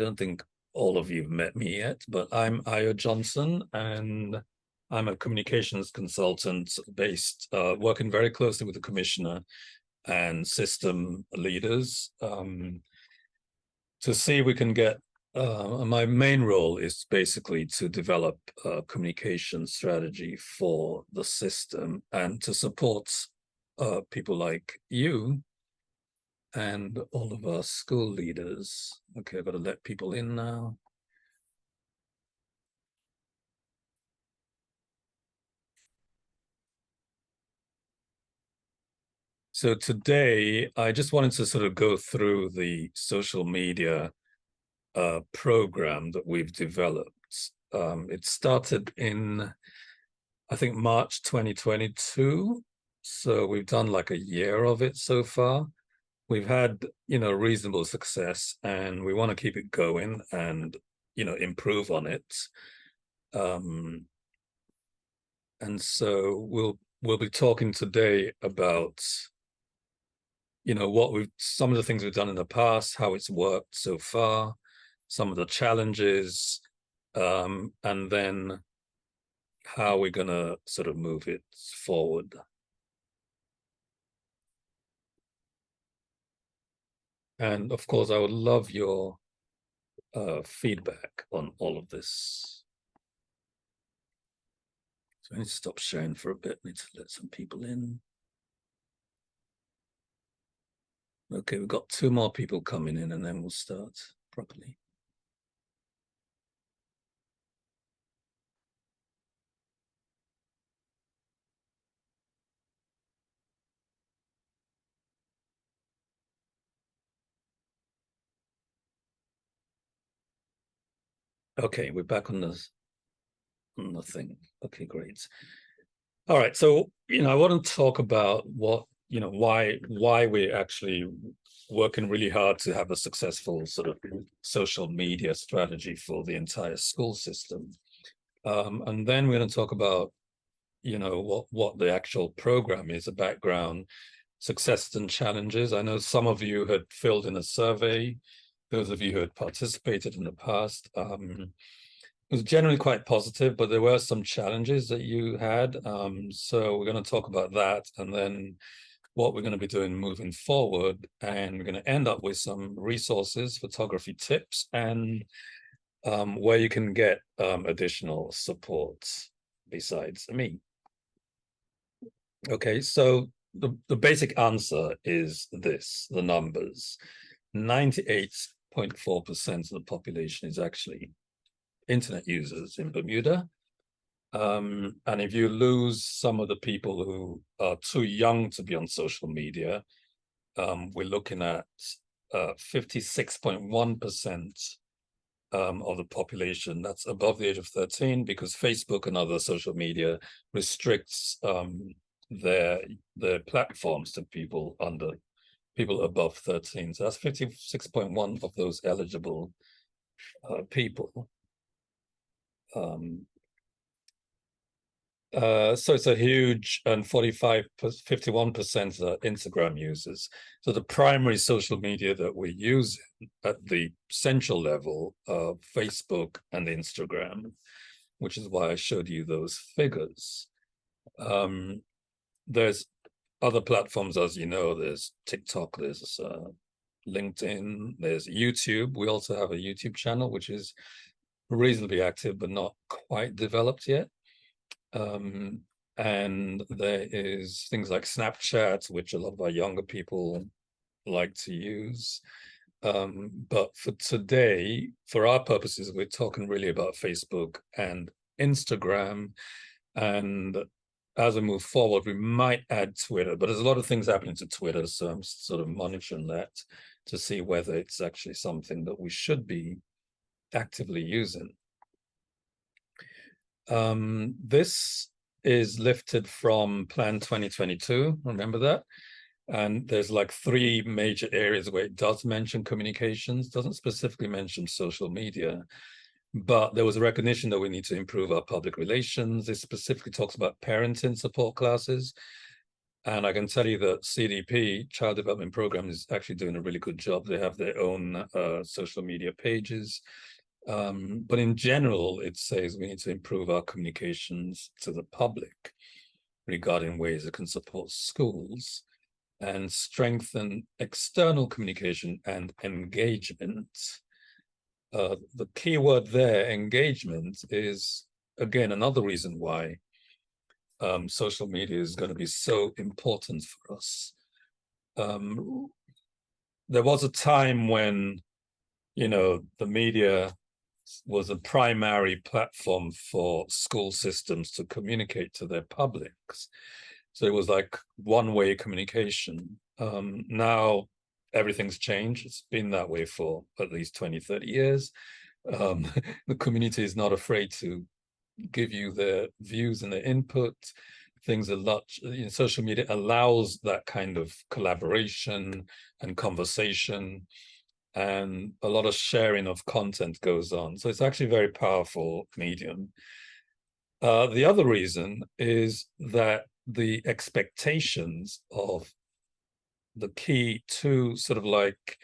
don't think all of you have met me yet, but I'm Io Johnson, and I'm a communications consultant based, working very closely with the commissioner and system leaders to see if we can get. My main role is basically to develop a communication strategy for the system and to support people like you and all of our school leaders. Okay, I've got to let people in now. So today, I just wanted to sort of go through the social media program that we've developed. It started in, I think, March 2022. So we've done like a year of it so far. We've had, reasonable success, and we want to keep it going and, improve on it. And so we'll be talking today about some of the things we've done in the past, how it's worked so far, some of the challenges, and then how we're going to sort of move it forward. And of course, I would love your feedback on all of this. So I need to stop sharing for a bit. I need to let some people in. Okay, we've got 2 more people coming in, and then we'll start properly. Okay, we're back on the thing. Okay, great. All right, so I want to talk about why we're actually working really hard to have a successful sort of social media strategy for the entire school system. And then we're going to talk about what the actual program is, a background, successes and challenges. I know some of you had filled in a survey, those of you who had participated in the past. It was generally quite positive, but there were some challenges that you had. So we're going to talk about that, and then what we're going to be doing moving forward. And we're going to end up with some resources, photography tips, and where you can get additional support besides me. Okay, so the basic answer is this, the numbers. 98.4% of the population is actually internet users in Bermuda. And if you lose some of the people who are too young to be on social media, we're looking at 56.1% of the population that's above the age of 13, because Facebook and other social media restricts their platforms to people above 13. So that's 56.1 of those eligible people. So it's a huge, and 51% are Instagram users. So the primary social media that we use at the central level are Facebook and Instagram, which is why I showed you those figures. There's other platforms, as you know. There's TikTok, there's LinkedIn, there's YouTube. We also have a YouTube channel, which is reasonably active, but not quite developed yet. And there is things like Snapchat, which a lot of our younger people like to use. But for today, for our purposes, we're talking really about Facebook and Instagram. And as we move forward, we might add Twitter, but there's a lot of things happening to Twitter. So I'm sort of monitoring that to see whether it's actually something that we should be actively using. This is lifted from Plan 2022, remember that? And there's like 3 major areas where it does mention communications, doesn't specifically mention social media, but there was a recognition that we need to improve our public relations. It specifically talks about parenting support classes. And I can tell you that CDP, Child Development Program, is actually doing a really good job. They have their own social media pages. But in general, it says we need to improve our communications to the public regarding ways it can support schools and strengthen external communication and engagement. The key word there, engagement, is again another reason why social media is going to be so important for us. There was a time when, the media was a primary platform for school systems to communicate to their publics. So it was like one-way communication. Now everything's changed. It's been that way for at least 20, 30 years. The community is not afraid to give you their views and their input. Things are social media allows that kind of collaboration and conversation, and a lot of sharing of content goes on. So it's actually a very powerful medium. The other reason is that the expectations of the key two sort of like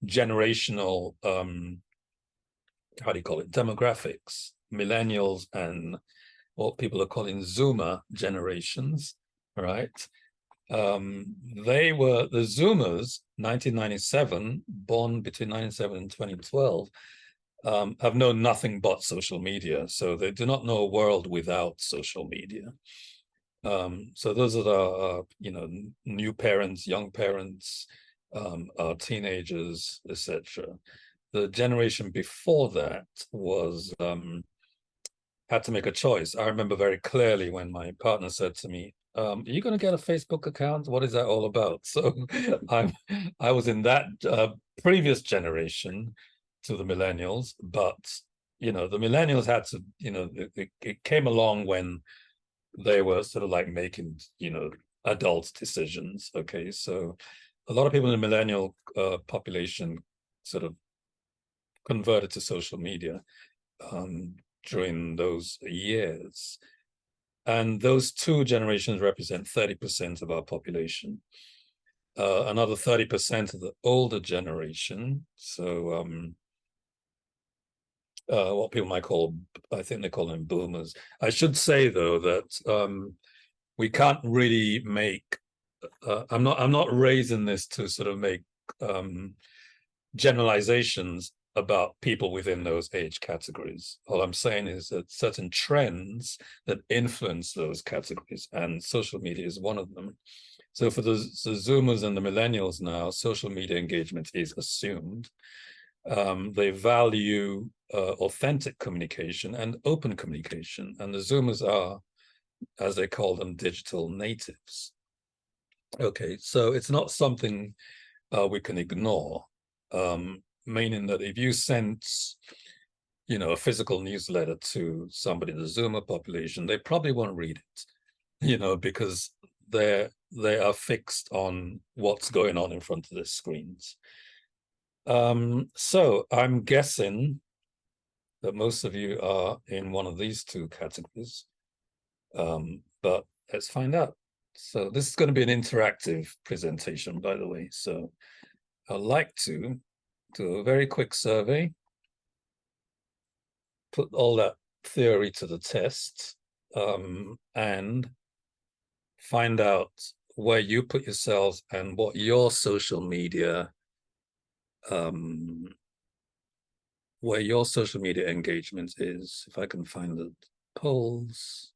generational, how do you call it, demographics, millennials and what people are calling Zoomer generations, right? They were the Zoomers, 1997, born between 1997 and 2012, have known nothing but social media. So they do not know a world without social media. So those are new parents, young parents, teenagers, etc. The generation before that was had to make a choice. I remember very clearly when my partner said to me, are you going to get a Facebook account? What is that all about? So I was in that previous generation to the millennials, but the millennials had to, it came along when they were sort of like making, adult decisions. Okay, so a lot of people in the millennial population sort of converted to social media during those years. And those two generations represent 30% of our population. Another 30% of the older generation. So what people might call, I think they call them boomers. I should say though that we can't really make. I'm not raising this to sort of make generalizations about people within those age categories. All I'm saying is that certain trends that influence those categories, and social media is one of them. So for the Zoomers and the millennials now, social media engagement is assumed. They value authentic communication and open communication, and the Zoomers are, as they call them, digital natives. Okay, so it's not something we can ignore. Meaning that if you sent, a physical newsletter to somebody in the Zoomer population, they probably won't read it, because they are fixed on what's going on in front of their screens. So I'm guessing that most of you are in one of these two categories, but let's find out. So this is going to be an interactive presentation, by the way. So I'd like to do a very quick survey, put all that theory to the test, and find out where you put yourselves and what your social media, where your social media engagement is. If I can find the polls.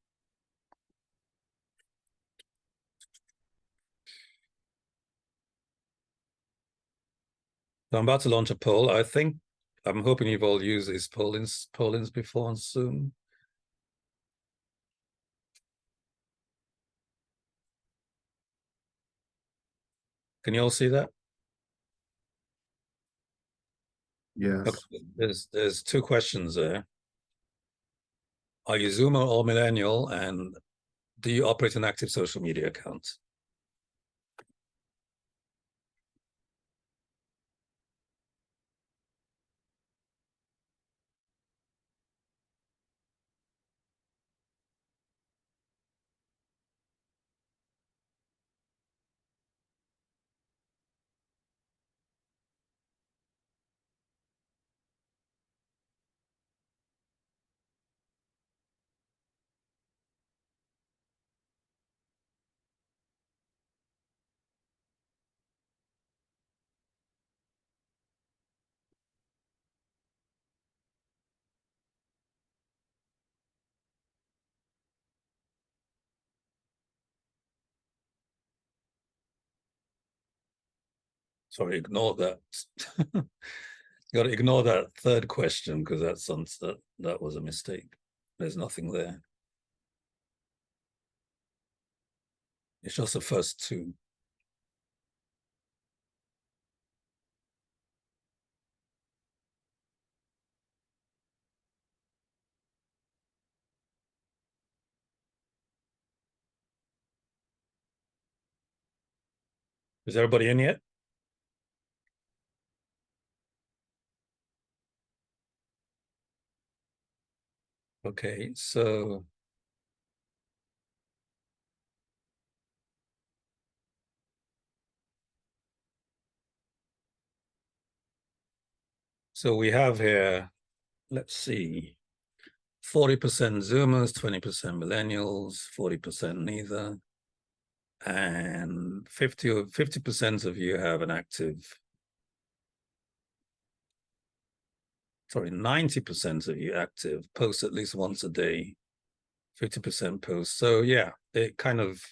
So I'm about to launch a poll. I'm hoping you've all used these pollings before on Zoom. Can you all see that? Yes. Okay. There's two questions there. Are you Zoomer or millennial, and do you operate an active social media account? Sorry, ignore that. You got to ignore that third question because that was a mistake. There's nothing there. It's just the first two. Is everybody in yet? Okay, so we have here, let's see, 40% Zoomers, 20% millennials, 40% neither, and 50% of you have an active. Sorry, 90% of you active, post at least once a day, 50% post. So yeah, it kind of,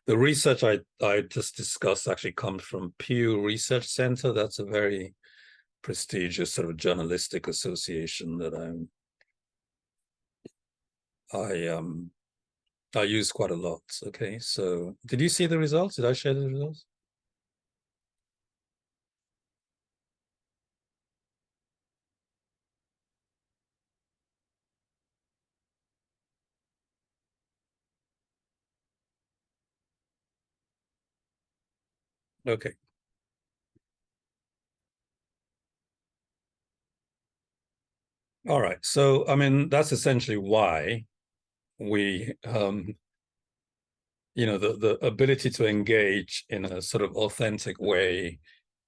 the research I just discussed actually comes from Pew Research Center. That's a very prestigious sort of journalistic association that I use quite a lot. Okay, so did you see the results? Did I share the results? Okay. All right. So, I mean, that's essentially why we, the ability to engage in a sort of authentic way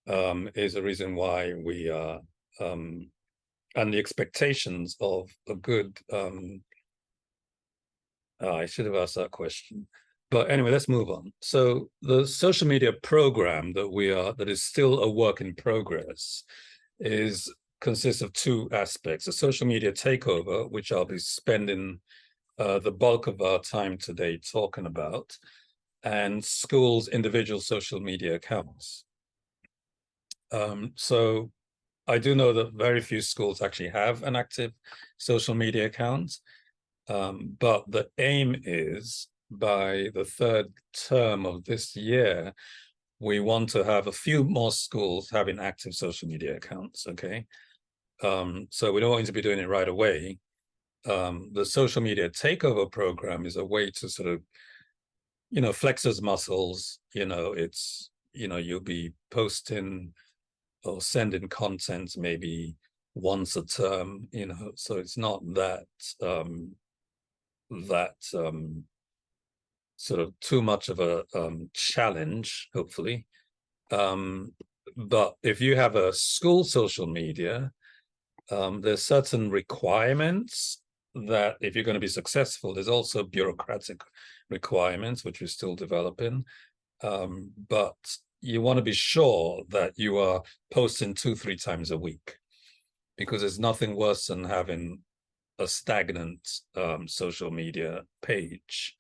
is a reason why we are, and the expectations of a good, I should have asked that question. But anyway, let's move on. So the social media program that is still a work in progress consists of two aspects: a social media takeover, which I'll be spending the bulk of our time today talking about, and schools' individual social media accounts. So I do know that very few schools actually have an active social media account, but the aim is by the third term of this year, we want to have a few more schools having active social media accounts, okay? So we don't want to be doing it right away. The social media takeover program is a way to sort of, flex those muscles. You'll be posting or sending content maybe once a term, so it's not that sort of too much of a challenge, hopefully. But if you have a school social media, there's certain requirements that if you're going to be successful, there's also bureaucratic requirements, which we're still developing. But you want to be sure that you are posting 2-3 times a week, because there's nothing worse than having a stagnant social media page.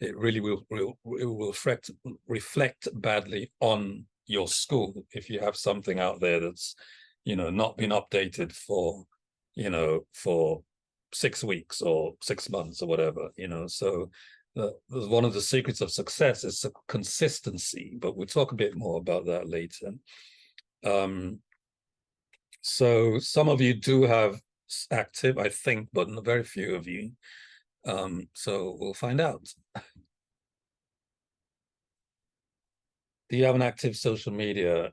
It really will reflect badly on your school if you have something out there that's not been updated for 6 weeks or 6 months or whatever. So one of the secrets of success is consistency, but we'll talk a bit more about that later. So some of you do have active, I think, but very few of you. So we'll find out. Do you have an active social media?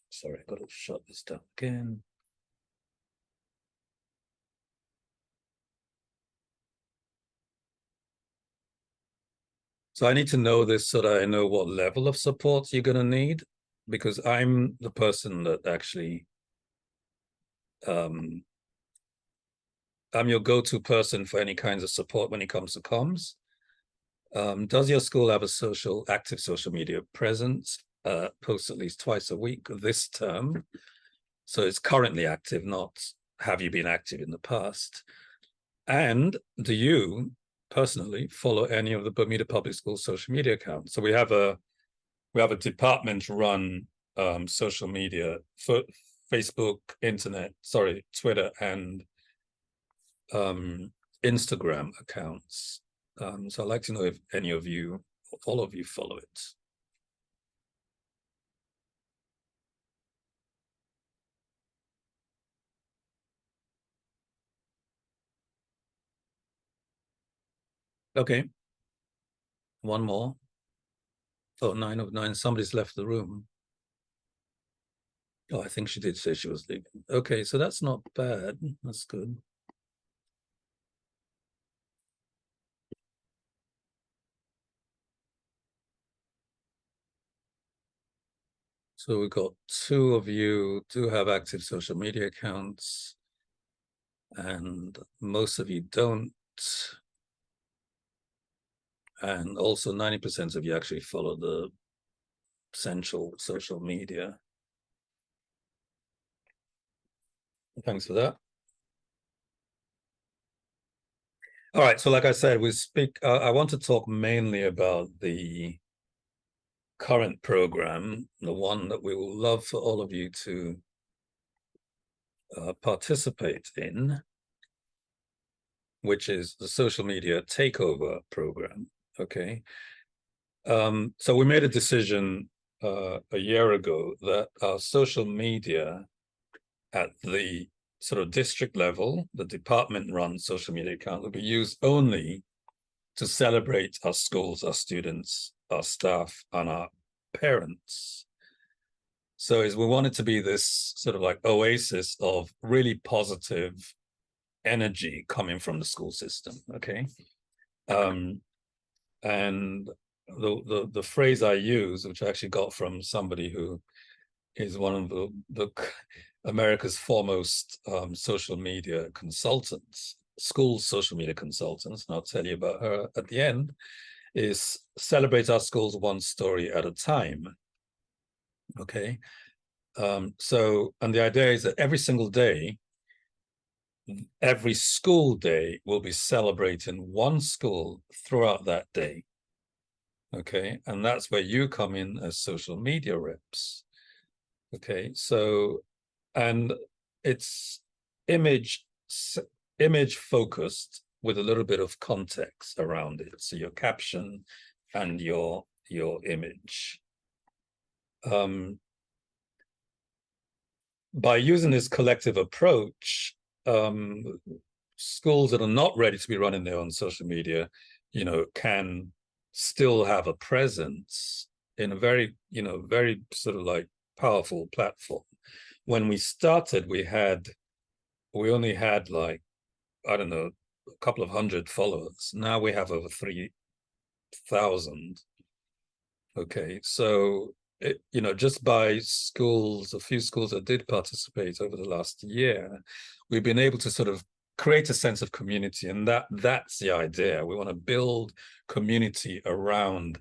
Sorry, I've got to shut this down again. So I need to know this so that I know what level of support you're going to need, because I'm the person that actually, I'm your go-to person for any kinds of support when it comes to comms. Does your school have a active social media presence? Post at least twice a week this term. So it's currently active, not have you been active in the past? And do you personally follow any of the Bermuda Public Schools social media accounts. So we have a department run social media for Facebook, Twitter, and Instagram accounts. So I'd like to know if any of you, all of you, follow it. Okay. One more. Oh, 9 of 9. Somebody's left the room. Oh, I think she did say she was leaving. Okay, so that's not bad. That's good. So we've got 2 of you do have active social media accounts, and most of you don't. And also 90% of you actually follow the central social media. Thanks for that. All right, so like I said, I want to talk mainly about the current program, the one that we will love for all of you to participate in, which is the social media takeover program. Okay. So we made a decision a year ago that our social media at the sort of district level, the department-run social media account, will be used only to celebrate our schools, our students, our staff, and our parents. So we want it to be this sort of like oasis of really positive energy coming from the school system. Okay. And the phrase I use, which I actually got from somebody who is one of the America's foremost social media consultants, school social media consultants, and I'll tell you about her at the end, is celebrate our schools one story at a time. Okay. So, and the idea is that every single day, every school day will be celebrating one school throughout that day. Okay. And that's where you come in as social media reps. Okay. So, and it's image focused with a little bit of context around it. So your caption and your image. By using this collective approach, schools that are not ready to be running their own social media, can still have a presence in a very, very sort of like powerful platform. When we started, we only had like, I don't know, a couple of hundred followers. Now we have over 3,000. Okay, so just by schools, a few schools that did participate over the last year, we've been able to sort of create a sense of community, and that's the idea. We want to build community around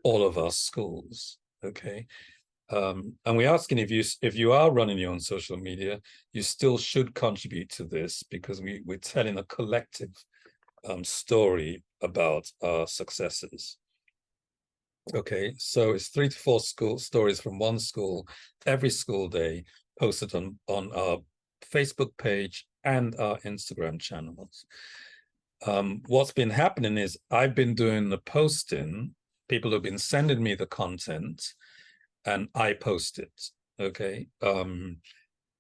all of our schools. Okay. And we're asking if you are running your own social media, you still should contribute to this, because we're telling a collective story about our successes. Okay, so it's 3 to 4 school stories from one school every school day, posted on our Facebook page and our Instagram channels. What's been happening is I've been doing the posting. People have been sending me the content, and I post it. Okay.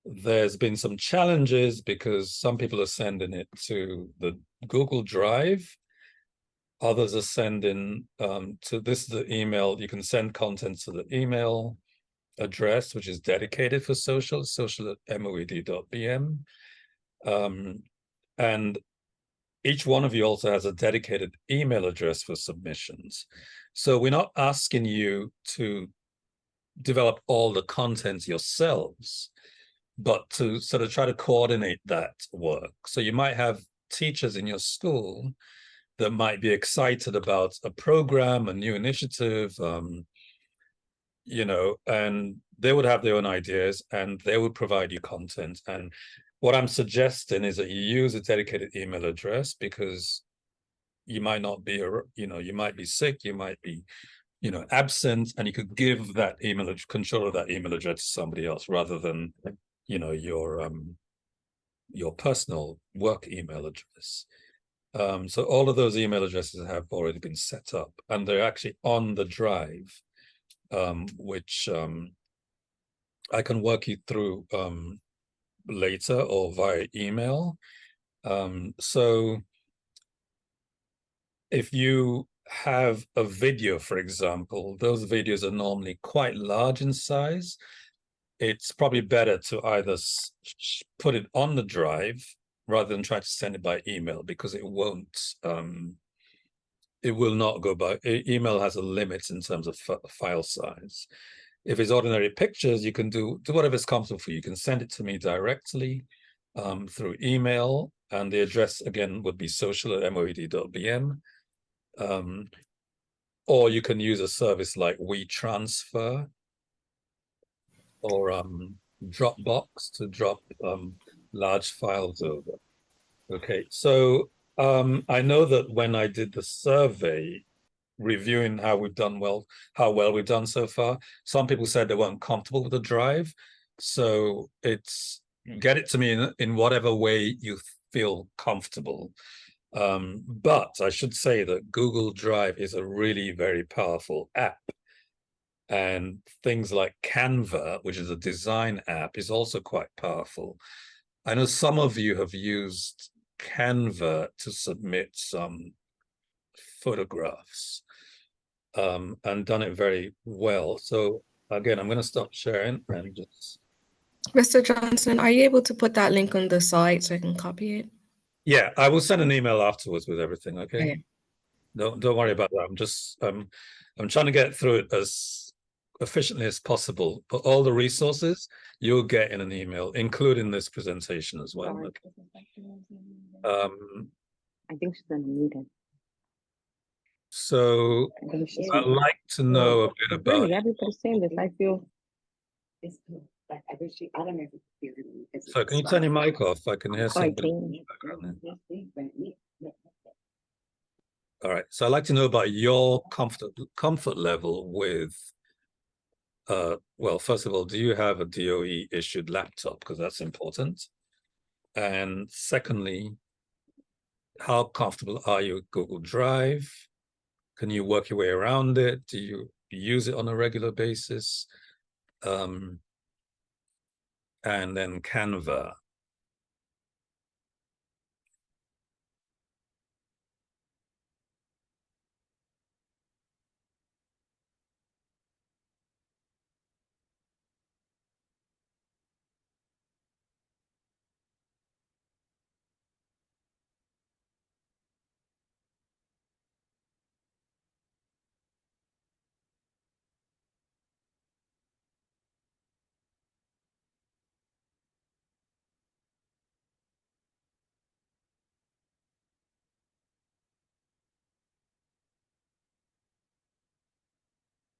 There's been some challenges because some people are sending it to the Google Drive. Others are sending this is the email. You can send content to the email address, which is dedicated for social at moed.bm. And each one of you also has a dedicated email address for submissions. So we're not asking you to develop all the content yourselves, but to sort of try to coordinate that work. So you might have teachers in your school that might be excited about a program, a new initiative, and they would have their own ideas, and they would provide you content. And what I'm suggesting is that you use a dedicated email address, because you might not be, you might be sick, you might be, absent, and you could give that control of that email address to somebody else rather than, your personal work email address. So all of those email addresses have already been set up, and they're actually on the drive, which I can work you through later or via email. So if you have a video, for example, those videos are normally quite large in size. It's probably better to either put it on the drive rather than try to send it by email, because it won't, it will not go by, email has a limit in terms of file size. If it's ordinary pictures, you can do whatever's comfortable for you. You can send it to me directly through email, and the address again would be social@moed.bm. Or you can use a service like WeTransfer or Dropbox to drop large files over. Okay, so I know that when I did the survey reviewing how well we've done so far, some people said they weren't comfortable with the drive. So it's get it to me in whatever way you feel comfortable. But I should say that Google Drive is a really very powerful app. And things like Canva, which is a design app, is also quite powerful. I know some of you have used Canva to submit some photographs and done it very well. So again, I'm going to stop sharing and just... Mr. Johnson, are you able to put that link on the site so I can copy it? Yeah, I will send an email afterwards with everything. Okay. Okay. Don't worry about that. I'm just I'm trying to get through it as efficiently as possible, but all the resources you'll get in an email, including this presentation as well. Okay. I think she's in a meeting. So I'd like to know a bit about... Really, everybody's saying this. I feel It's like I wish I don't know if it's So can you turn your mic off? I can hear somebody in the background there. All right. So I'd like to know about your comfort level with, well, first of all, do you have a DOE issued laptop? Because that's important. And secondly, how comfortable are you with Google Drive? Can you work your way around it? Do you use it on a regular basis? And then Canva.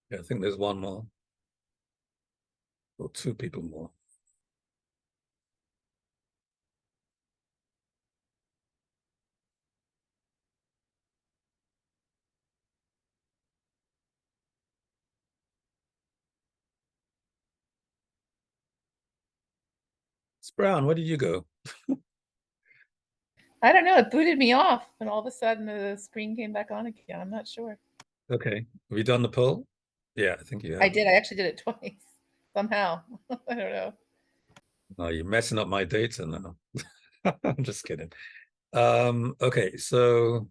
Yeah, I think there's one more. Or two people more. It's Brown, where did you go? I don't know. It booted me off, and all of a sudden the screen came back on again. I'm not sure. Okay. Have you done the poll? Yeah, I think you have. I did. I actually did it twice somehow. I don't know. Oh, you're messing up my data now. I'm just kidding. Okay, so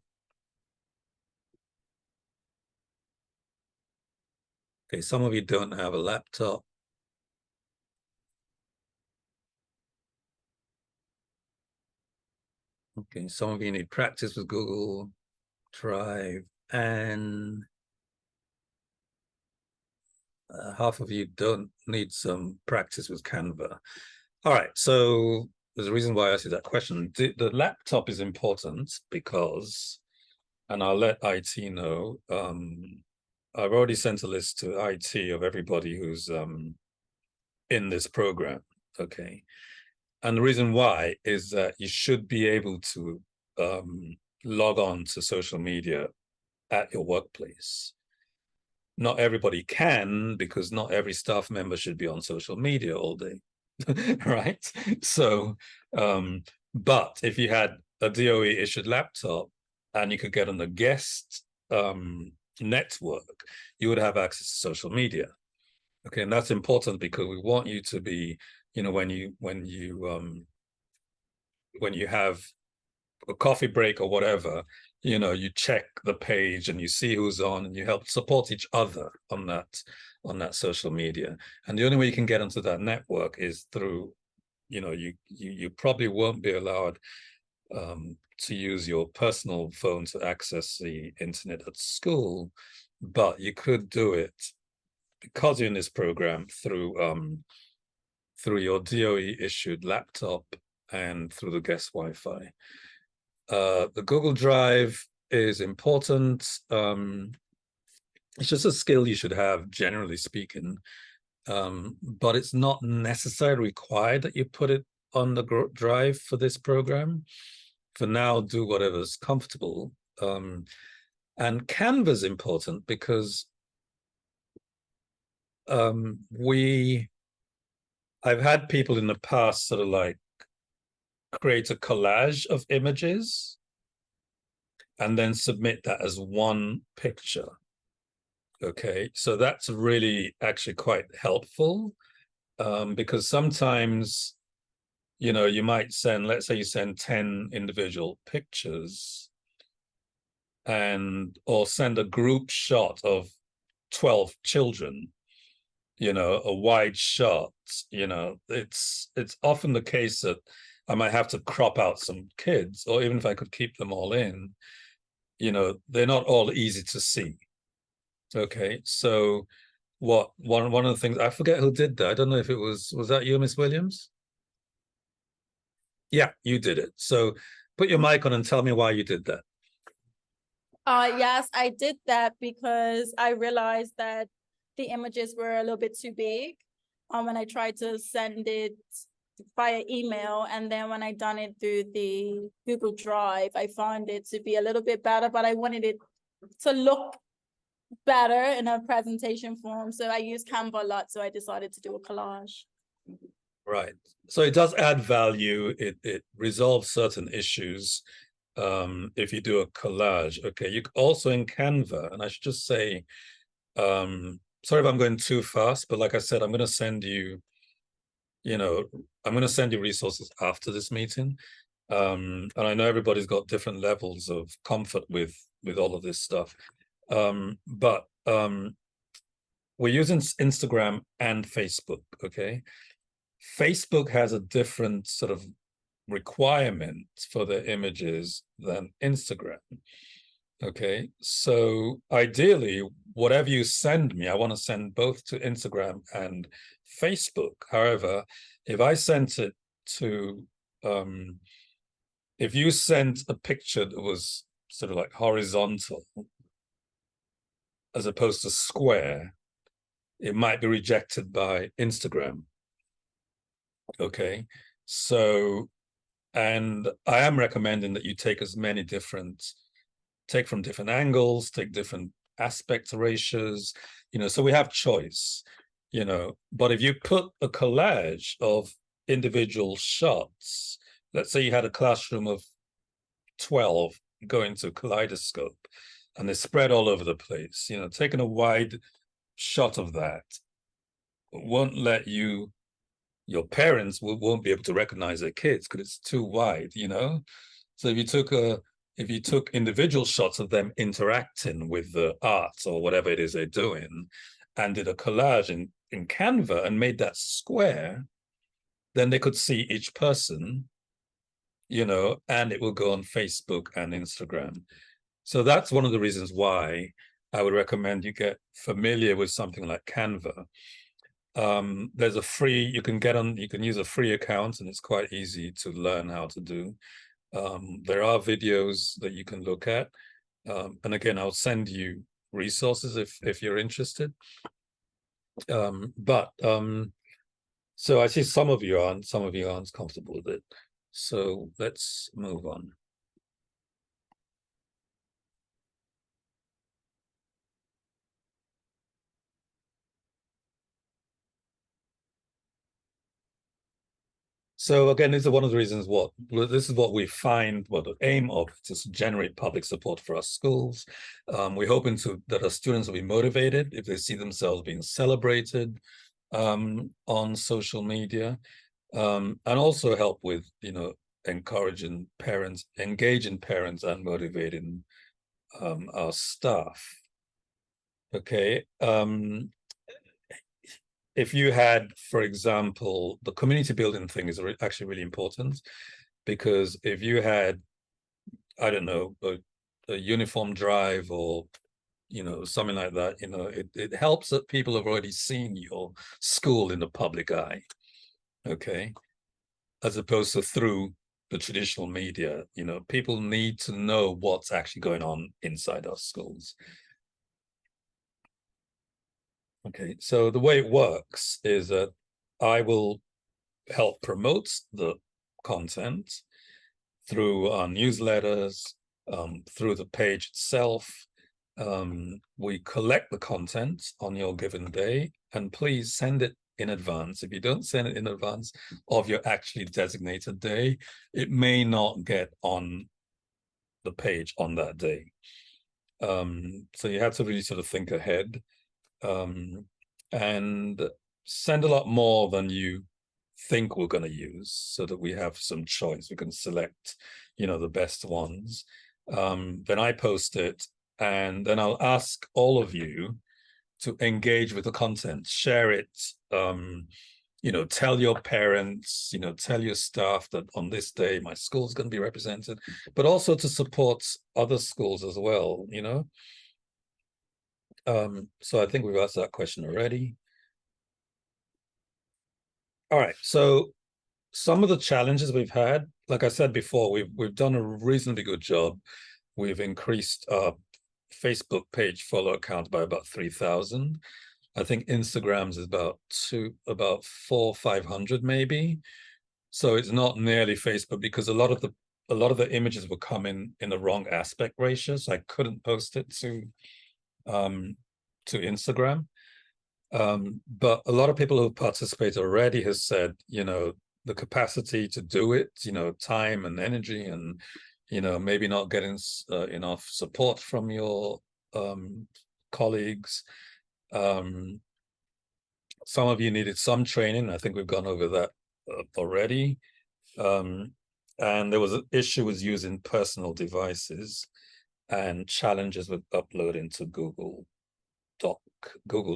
okay, some of you don't have a laptop. Okay, some of you need practice with Google Drive, and half of you don't need some practice with Canva. All right, so there's a reason why I asked you that question. The laptop is important because, and I'll let IT know, I've already sent a list to IT of everybody who's in this program, okay? And the reason why is that you should be able to log on to social media at your workplace. Not everybody can, because not every staff member should be on social media all day, right? So, but if you had a DOE issued laptop and you could get on the guest network, you would have access to social media. Okay, and that's important because we want you to be, you know, when you have a coffee break or whatever, you know, you check the page and you see who's on, and you help support each other on that social media. And the only way you can get onto that network is through, you know, you probably won't be allowed to use your personal phone to access the internet at school, but you could do it because you're in this program through your DOE issued laptop and through the guest Wi-Fi. The Google Drive is important. It's just a skill you should have, generally speaking, but it's not necessarily required that you put it on the drive for this program. For now, do whatever's comfortable. And Canva is important because I've had people in the past sort of like create a collage of images and then submit that as one picture. Okay, so that's really actually quite helpful, because sometimes, you know, you might send, let's say you send 10 individual pictures or send a group shot of 12 children, you know, a wide shot, you know, it's often the case that I might have to crop out some kids, or even if I could keep them all in, you know, they're not all easy to see. Okay, so one of the things, I forget who did that. I don't know if it was that you, Miss Williams? Yeah, you did it. So put your mic on and tell me why you did that. Yes, I did that because I realized that the images were a little bit too big when I tried to send it via email, and then when I done it through the Google Drive, I found it to be a little bit better, but I wanted it to look better in a presentation form. So I use Canva a lot, so I decided to do a collage. Right. So it does add value. It resolves certain issues if you do a collage. Okay, you also in Canva, and I should just say, sorry if I'm going too fast, but like I said, I'm going to send you, you know, I'm going to send you resources after this meeting. And I know everybody's got different levels of comfort with all of this stuff. But we're using Instagram and Facebook, okay? Facebook has a different sort of requirement for the images than Instagram. Okay, so ideally, whatever you send me, I want to send both to Instagram and Facebook. However, if I sent it to, if you sent a picture that was sort of like horizontal as opposed to square, it might be rejected by Instagram. Okay, so, and I am recommending that you take as many take from different angles, take different aspect ratios, you know, so we have choice, you know. But if you put a collage of individual shots, let's say you had a classroom of 12 going to Kaleidoscope and they're spread all over the place, you know, taking a wide shot of that won't let you, your parents won't be able to recognize their kids because it's too wide, you know. So if you took individual shots of them interacting with the art or whatever it is they're doing and did a collage in Canva and made that square, then they could see each person, you know, and it will go on Facebook and Instagram. So that's one of the reasons why I would recommend you get familiar with something like Canva. There's a free, you can use a free account, and it's quite easy to learn how to do. There are videos that you can look at. And again, I'll send you resources if you're interested. So I see some of you aren't comfortable with it. So let's move on. So again, this is one of the reasons this is what we find, what the aim of it is to generate public support for our schools. We're hoping that our students will be motivated if they see themselves being celebrated on social media, and also help with, encouraging parents, engaging parents and motivating our staff. Okay. If you had, for example, the community building thing is actually really important, because if you had, I don't know, a uniform drive or, something like that, it helps that people have already seen your school in the public eye, okay, as opposed to through the traditional media. People need to know what's actually going on inside our schools. Okay, so the way it works is that I will help promote the content through our newsletters, through the page itself. We collect the content on your given day, and please send it in advance. If you don't send it in advance of your actually designated day, it may not get on the page on that day. So you have to really sort of think ahead. And send a lot more than you think we're going to use, so that we have some choice. We can select, the best ones. Then I post it, and then I'll ask all of you to engage with the content, share it, tell your parents, tell your staff that on this day my school's going to be represented, but also to support other schools as well, So I think we've asked that question already. All right, so some of the challenges we've had, like I said before, we've done a reasonably good job. We've increased our Facebook page follower count by about 3,000. I think Instagram's is about 400-500 maybe. So it's not nearly Facebook, because a lot of the images were coming in the wrong aspect ratio, so I couldn't post it to Instagram. But a lot of people who participate already has said, the capacity to do it, time and energy, and maybe not getting enough support from your colleagues. Some of you needed some training. I think we've gone over that already. And there was an issue with using personal devices and challenges with uploading to Google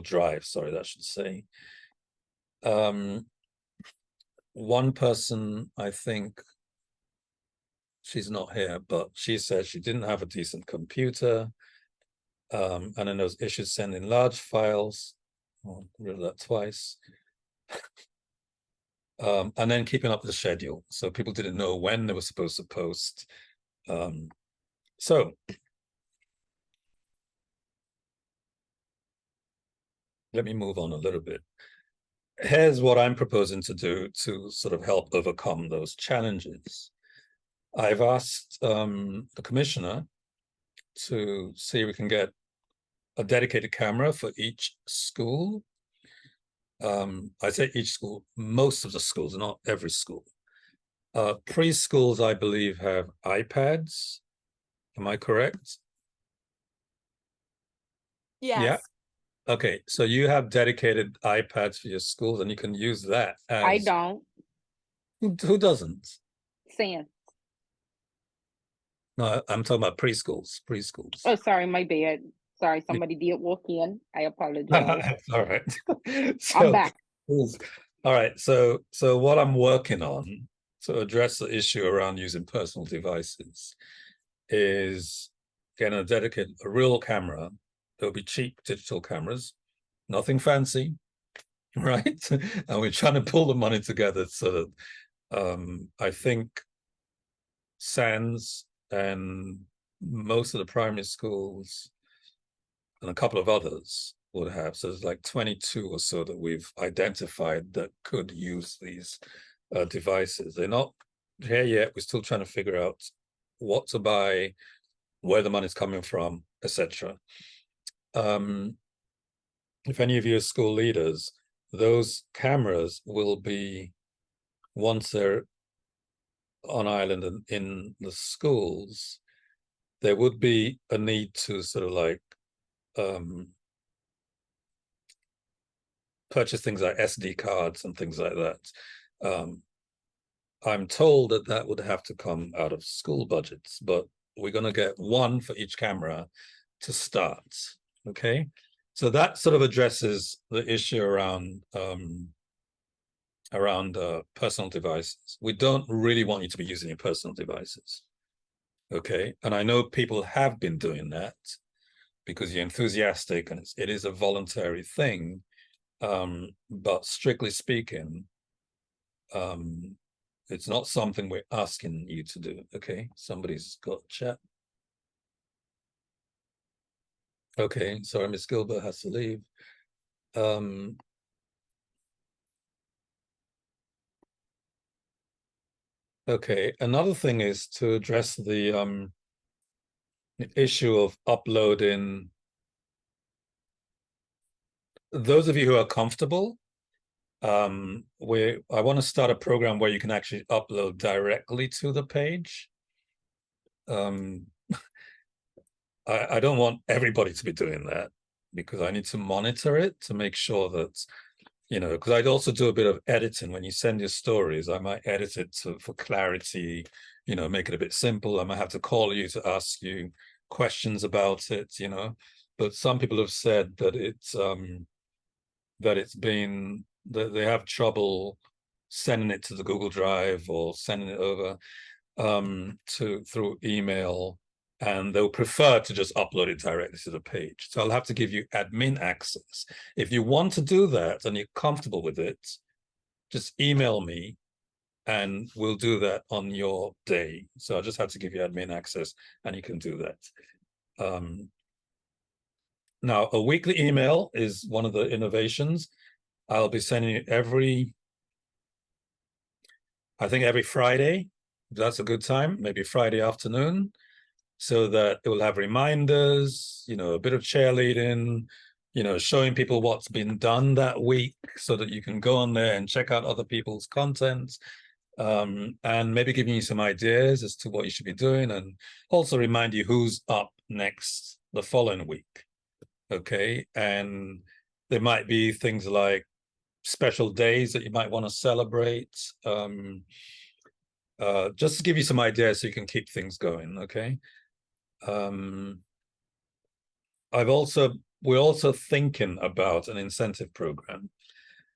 Drive, sorry, that should say. One person, I think she's not here, but she said she didn't have a decent computer. And then there was issues sending large files. I'll read that twice. And then keeping up the schedule. So people didn't know when they were supposed to post. So let me move on a little bit. Here's what I'm proposing to do to sort of help overcome those challenges. I've asked the commissioner to see if we can get a dedicated camera for each school. I say each school, most of the schools, not every school. Preschools, I believe, have iPads. Am I correct? Yes. Yeah. Okay, so you have dedicated iPads for your schools, and you can use that as... I don't. Who doesn't? Sam. No, I'm talking about preschools. Oh, sorry, my bad. Sorry, somebody did walk in. I apologize. All right. I'm back. All right, so what I'm working on to address the issue around using personal devices is getting a real camera. There'll be cheap digital cameras, nothing fancy, right? And we're trying to pull the money together so that I think SANS and most of the primary schools and a couple of others would have. So there's like 22 or so that we've identified that could use these devices. They're not here yet. We're still trying to figure out what to buy, where the money's coming from, etc. If any of you are school leaders, those cameras will be once they're on island and in the schools, there would be a need to sort of like purchase things like SD cards and things like that. I'm told that that would have to come out of school budgets, but we're going to get one for each camera to start. Okay, so that sort of addresses the issue around personal devices. We don't really want you to be using your personal devices. Okay, and I know people have been doing that because you're enthusiastic and it is a voluntary thing. But strictly speaking, it's not something we're asking you to do. Okay, somebody's got chat. Okay, sorry, Miss Gilbert has to leave. Okay, another thing is to address the issue of uploading. Those of you who are comfortable, I want to start a program where you can actually upload directly to the page. I don't want everybody to be doing that because I need to monitor it to make sure that, you know, because I'd also do a bit of editing when you send your stories. I might edit it for clarity, you know, make it a bit simple. I might have to call you to ask you questions about it, you know. But some people have said that that they have trouble sending it to the Google Drive or sending it over through email, and they'll prefer to just upload it directly to the page. So I'll have to give you admin access. If you want to do that and you're comfortable with it, just email me and we'll do that on your day. So I just have to give you admin access and you can do that. Now, a weekly email is one of the innovations. I'll be sending you every Friday. That's a good time, maybe Friday afternoon, so that it will have reminders, you know, a bit of cheerleading, you know, showing people what's been done that week so that you can go on there and check out other people's content, and maybe giving you some ideas as to what you should be doing, and also remind you who's up next the following week. Okay, and there might be things like special days that you might want to celebrate, just to give you some ideas so you can keep things going. Okay. We're also thinking about an incentive program.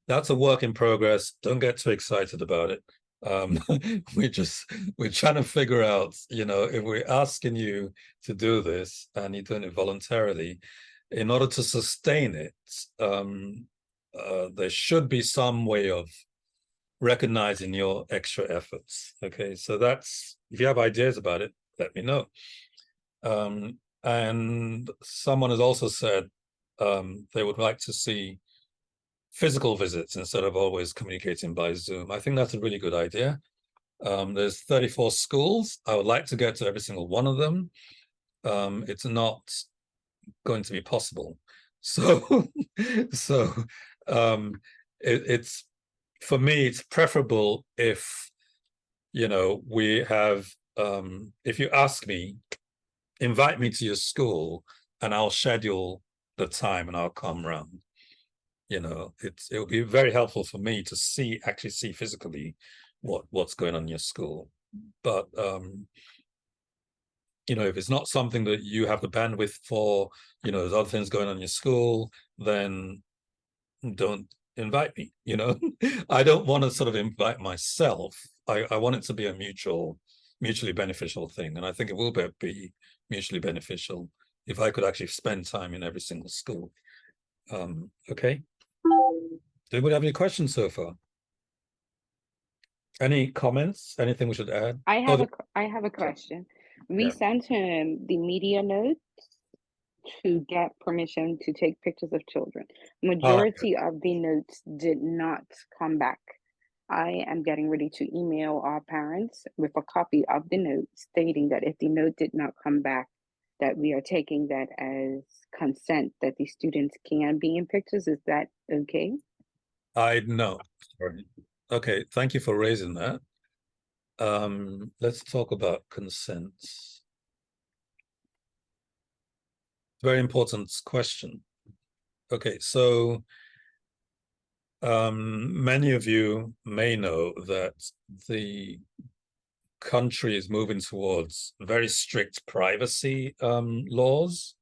That's a work in progress. Don't get too excited about it. We're trying to figure out, you know, if we're asking you to do this and you're doing it voluntarily, in order to sustain it, there should be some way of recognizing your extra efforts. Okay, so that's, if you have ideas about it, let me know. And someone has also said they would like to see physical visits instead of always communicating by Zoom. I think that's a really good idea. There's 34 schools. I would like to get to every single one of them. It's not going to be possible. So, it's, for me, it's preferable if, you know, we have, if you ask me, invite me to your school and I'll schedule the time and I'll come round. You know, it will be very helpful for me to actually see physically what's going on in your school. But you know, if it's not something that you have the bandwidth for, you know, there's other things going on in your school, then don't invite me, you know. I don't want to sort of invite myself. I want it to be a mutually beneficial thing. And I think it will be mutually beneficial if I could actually spend time in every single school. Okay. Do anybody have any questions so far? Any comments? Anything we should add? I have a question. We Yeah. sent him the media notes to get permission to take pictures of children. Majority of the notes did not come back. I am getting ready to email our parents with a copy of the note stating that if the note did not come back, that we are taking that as consent that the students can be in pictures. Is that okay? I know. Sorry. Okay, thank you for raising that. Let's talk about consent. Very important question. Okay, so many of you may know that the country is moving towards very strict privacy laws.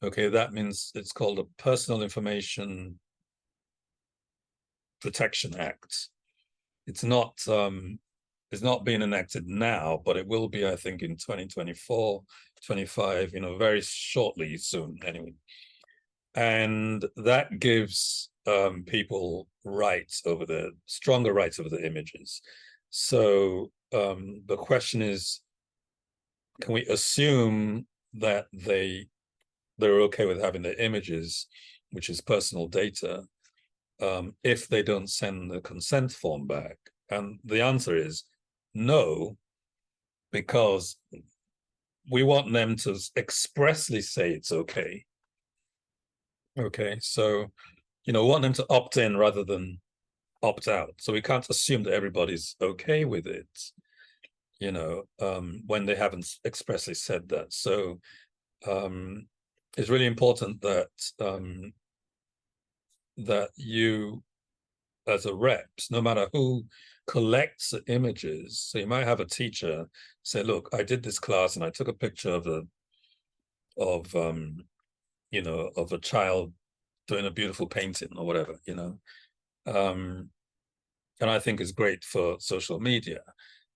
Okay, that means it's called a Personal Information Protection Act. It's not being enacted now, but it will be, I think, in 2024, 25, very shortly soon anyway. And that gives people stronger rights over the images. So the question is, can we assume that they're okay with having the images, which is personal data, if they don't send the consent form back? And the answer is no, because we want them to expressly say it's okay. Okay, so, want them to opt in rather than opt out. So we can't assume that everybody's okay with it, when they haven't expressly said that. So it's really important that that you, as a reps, no matter who collects the images, so you might have a teacher say, look, I did this class and I took a picture of a child doing a beautiful painting or whatever, and I think is great for social media.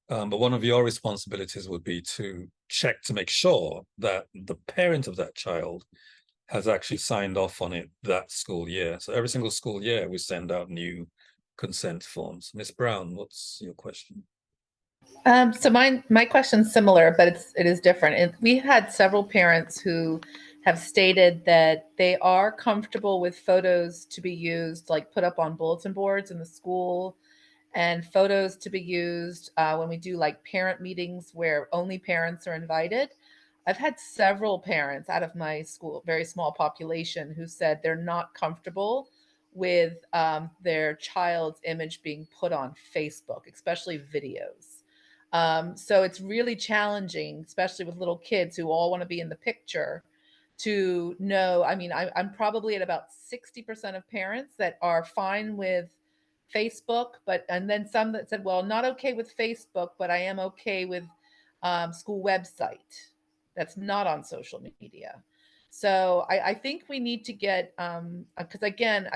But one of your responsibilities would be to check to make sure that the parent of that child has actually signed off on it that school year. So every single school year, we send out new consent forms. Miss Brown, what's your question? So my question's similar, but it is different. And we had several parents who have stated that they are comfortable with photos to be used, like put up on bulletin boards in the school, and photos to be used when we do like parent meetings where only parents are invited. I've had several parents out of my school, very small population, who said they're not comfortable with their child's image being put on Facebook, especially videos. So it's really challenging, especially with little kids who all want to be in the picture, to know. I mean, I'm probably at about 60% of parents that are fine with Facebook, and then some that said, well, not okay with Facebook, but I am okay with school website that's not on social media. So I think we need to get, because again,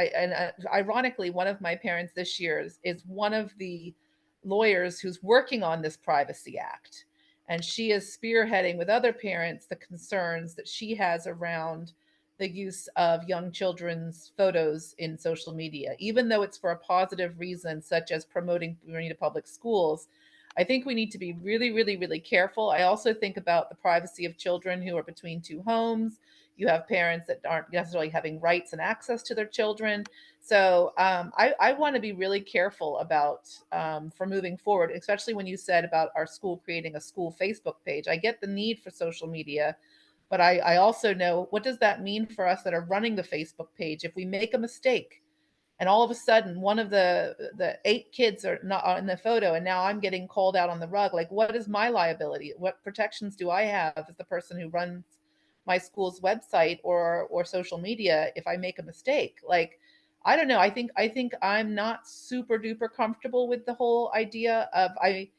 ironically, one of my parents this year is one of the lawyers who's working on this Privacy Act. And she is spearheading with other parents the concerns that she has around the use of young children's photos in social media, even though it's for a positive reason, such as promoting Bermuda public schools. I think we need to be really, really, really careful. I also think about the privacy of children who are between two homes. You have parents that aren't necessarily having rights and access to their children. So I want to be really careful about for moving forward, especially when you said about our school creating a school Facebook page. I get the need for social media, but I also know, what does that mean for us that are running the Facebook page? If we make a mistake and all of a sudden one of the 8 kids are not in the photo, and now I'm getting called out on the rug, like, what is my liability? What protections do I have as the person who runs my school's website or social media if I make a mistake? Like, I don't know. I think I'm not super duper comfortable with the whole idea of I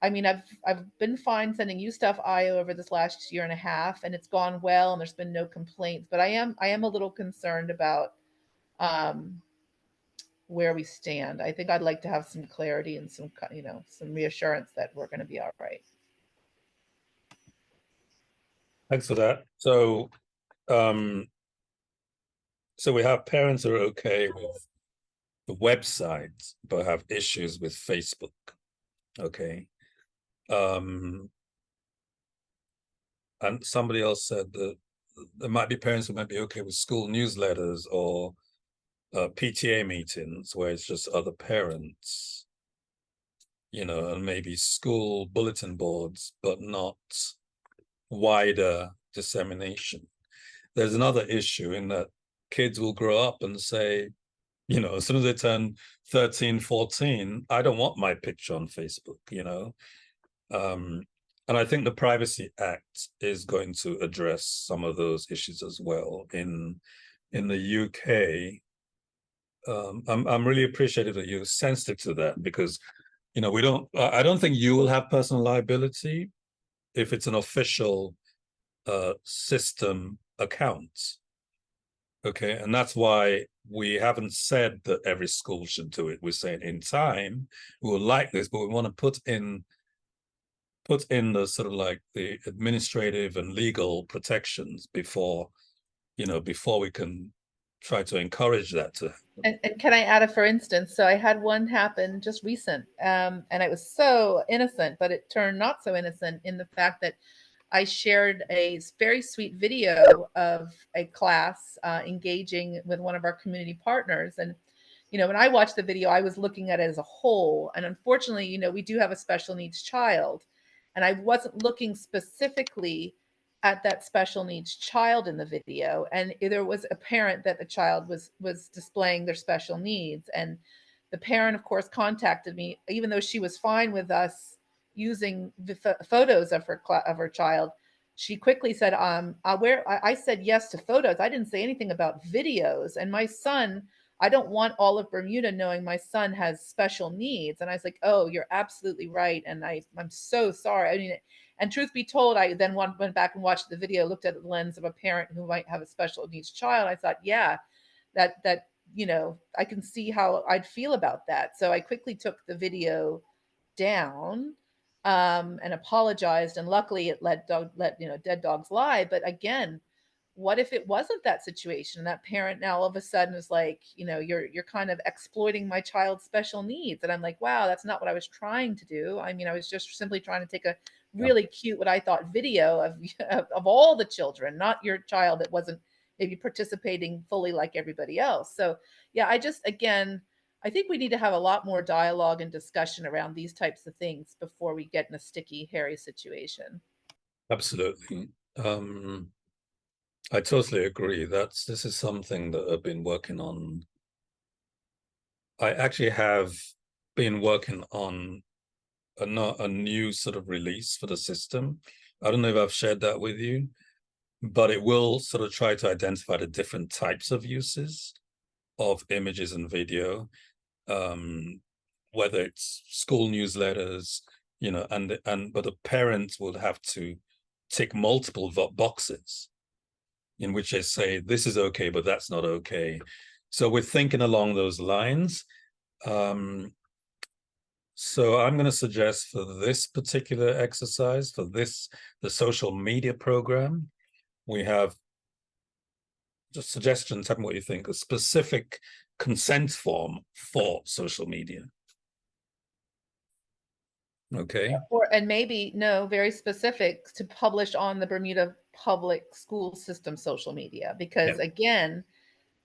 mean, I've been fine sending you stuff, Io, over this last year and a half, and it's gone well, and there's been no complaints. But I am a little concerned about um, where we stand. I think I'd like to have some clarity and some reassurance that we're going to be all right. Thanks for that. So, so we have parents who are okay with the website, but have issues with Facebook. Okay. And somebody else said that there might be parents who might be okay with school newsletters or PTA meetings where it's just other parents, and maybe school bulletin boards, but not wider dissemination. There's another issue in that kids will grow up and say, You know, as soon as they turn 13, 14, I don't want my picture on Facebook, you know. And I think the Privacy Act is going to address some of those issues as well. In the UK, I'm really appreciative that you're sensitive to that, because, you know, I don't think you will have personal liability if it's an official system account. Okay, and that's why we haven't said that every school should do it. We're saying in time we will like this, but we want to put in the sort of like the administrative and legal protections before, you know, before we can try to encourage that to happen. And can I add a for instance? So I had one happen just recent, and it was so innocent, but it turned not so innocent in the fact that I shared a very sweet video of a class engaging with one of our community partners. And, you know, when I watched the video, I was looking at it as a whole. And unfortunately, you know, we do have a special needs child. And I wasn't looking specifically at that special needs child in the video. And there was apparent that the child was displaying their special needs. And the parent, of course, contacted me, even though she was fine with us using the photos of her child. She quickly said, I said yes to photos. I didn't say anything about videos. And my son, I don't want all of Bermuda knowing my son has special needs. And I was like, oh, you're absolutely right. And I'm so sorry. I mean, and truth be told, I then went back and watched the video, looked at the lens of a parent who might have a special needs child. I thought, yeah, that, you know, I can see how I'd feel about that. So I quickly took the video down and apologized. And luckily it let you know, dead dogs lie. But again, what if it wasn't that situation? And that parent now all of a sudden is like, you know, you're kind of exploiting my child's special needs. And I'm like, wow, that's not what I was trying to do. I mean, I was just simply trying to take a really cute, what I thought, video of all the children, not your child that wasn't maybe participating fully like everybody else. So yeah, I think we need to have a lot more dialogue and discussion around these types of things before we get in a sticky, hairy situation. Absolutely. I totally agree. This is something that I've been working on. I actually have been working on a new sort of release for the system. I don't know if I've shared that with you, but it will sort of try to identify the different types of uses of images and video, whether it's school newsletters, you know, but the parents will have to tick multiple boxes in which they say this is okay, but that's not okay. So we're thinking along those lines. So I'm going to suggest for this particular exercise, for the social media program, we have just suggestions. Tell me what you think. A specific consent form for social media. Okay. And maybe, no, very specific to publish on the Bermuda public school system social media, because again,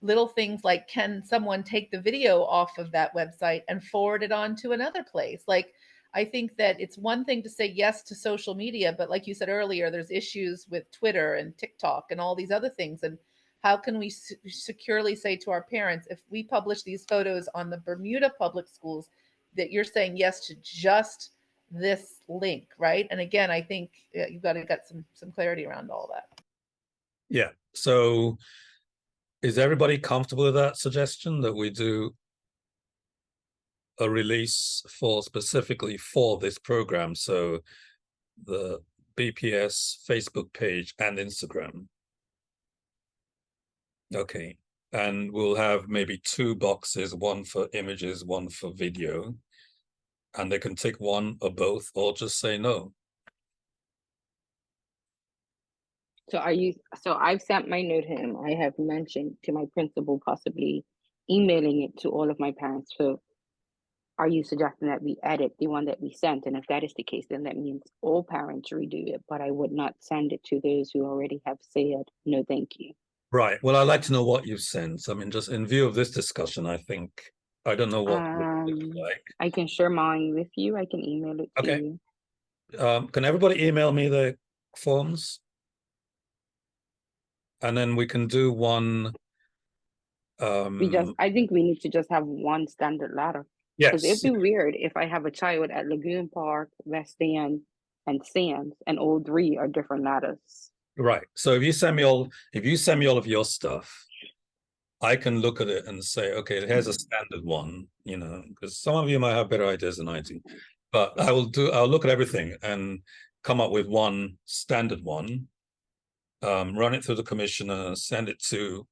little things like, can someone take the video off of that website and forward it on to another place? Like, I think that it's one thing to say yes to social media, but like you said earlier, there's issues with Twitter and TikTok and all these other things. And how can we securely say to our parents, if we publish these photos on the Bermuda public schools, that you're saying yes to just this link, right? And again, I think you've got to get some clarity around all that. Yeah. So is everybody comfortable with that suggestion, that we do a release specifically for this program? So the BPS Facebook page and Instagram. Okay. And we'll have maybe 2 boxes, one for images, one for video. And they can tick one or both, or just say no. So I've sent my note to him. I have mentioned to my principal possibly emailing it to all of my parents. So are you suggesting that we edit the one that we sent? And if that is the case, then that means all parents redo it, but I would not send it to those who already have said no, thank you. Right. Well, I'd like to know what you've sent. I mean, just in view of this discussion, I don't know what it looks like. I can share mine with you. I can email it to you. Can everybody email me the forms? And then we can do one I think we need to just have one standard ladder. Because Yes, it'd be weird if I have a child at Lagoon Park, West End, and Sands, and all three are different ladders. right. So if you send me all of your stuff, I can look at it and say, okay, here's a standard one, you know, because some of you might have better ideas than I do. But I'll look at everything and come up with one standard one, run it through the commissioner, send it to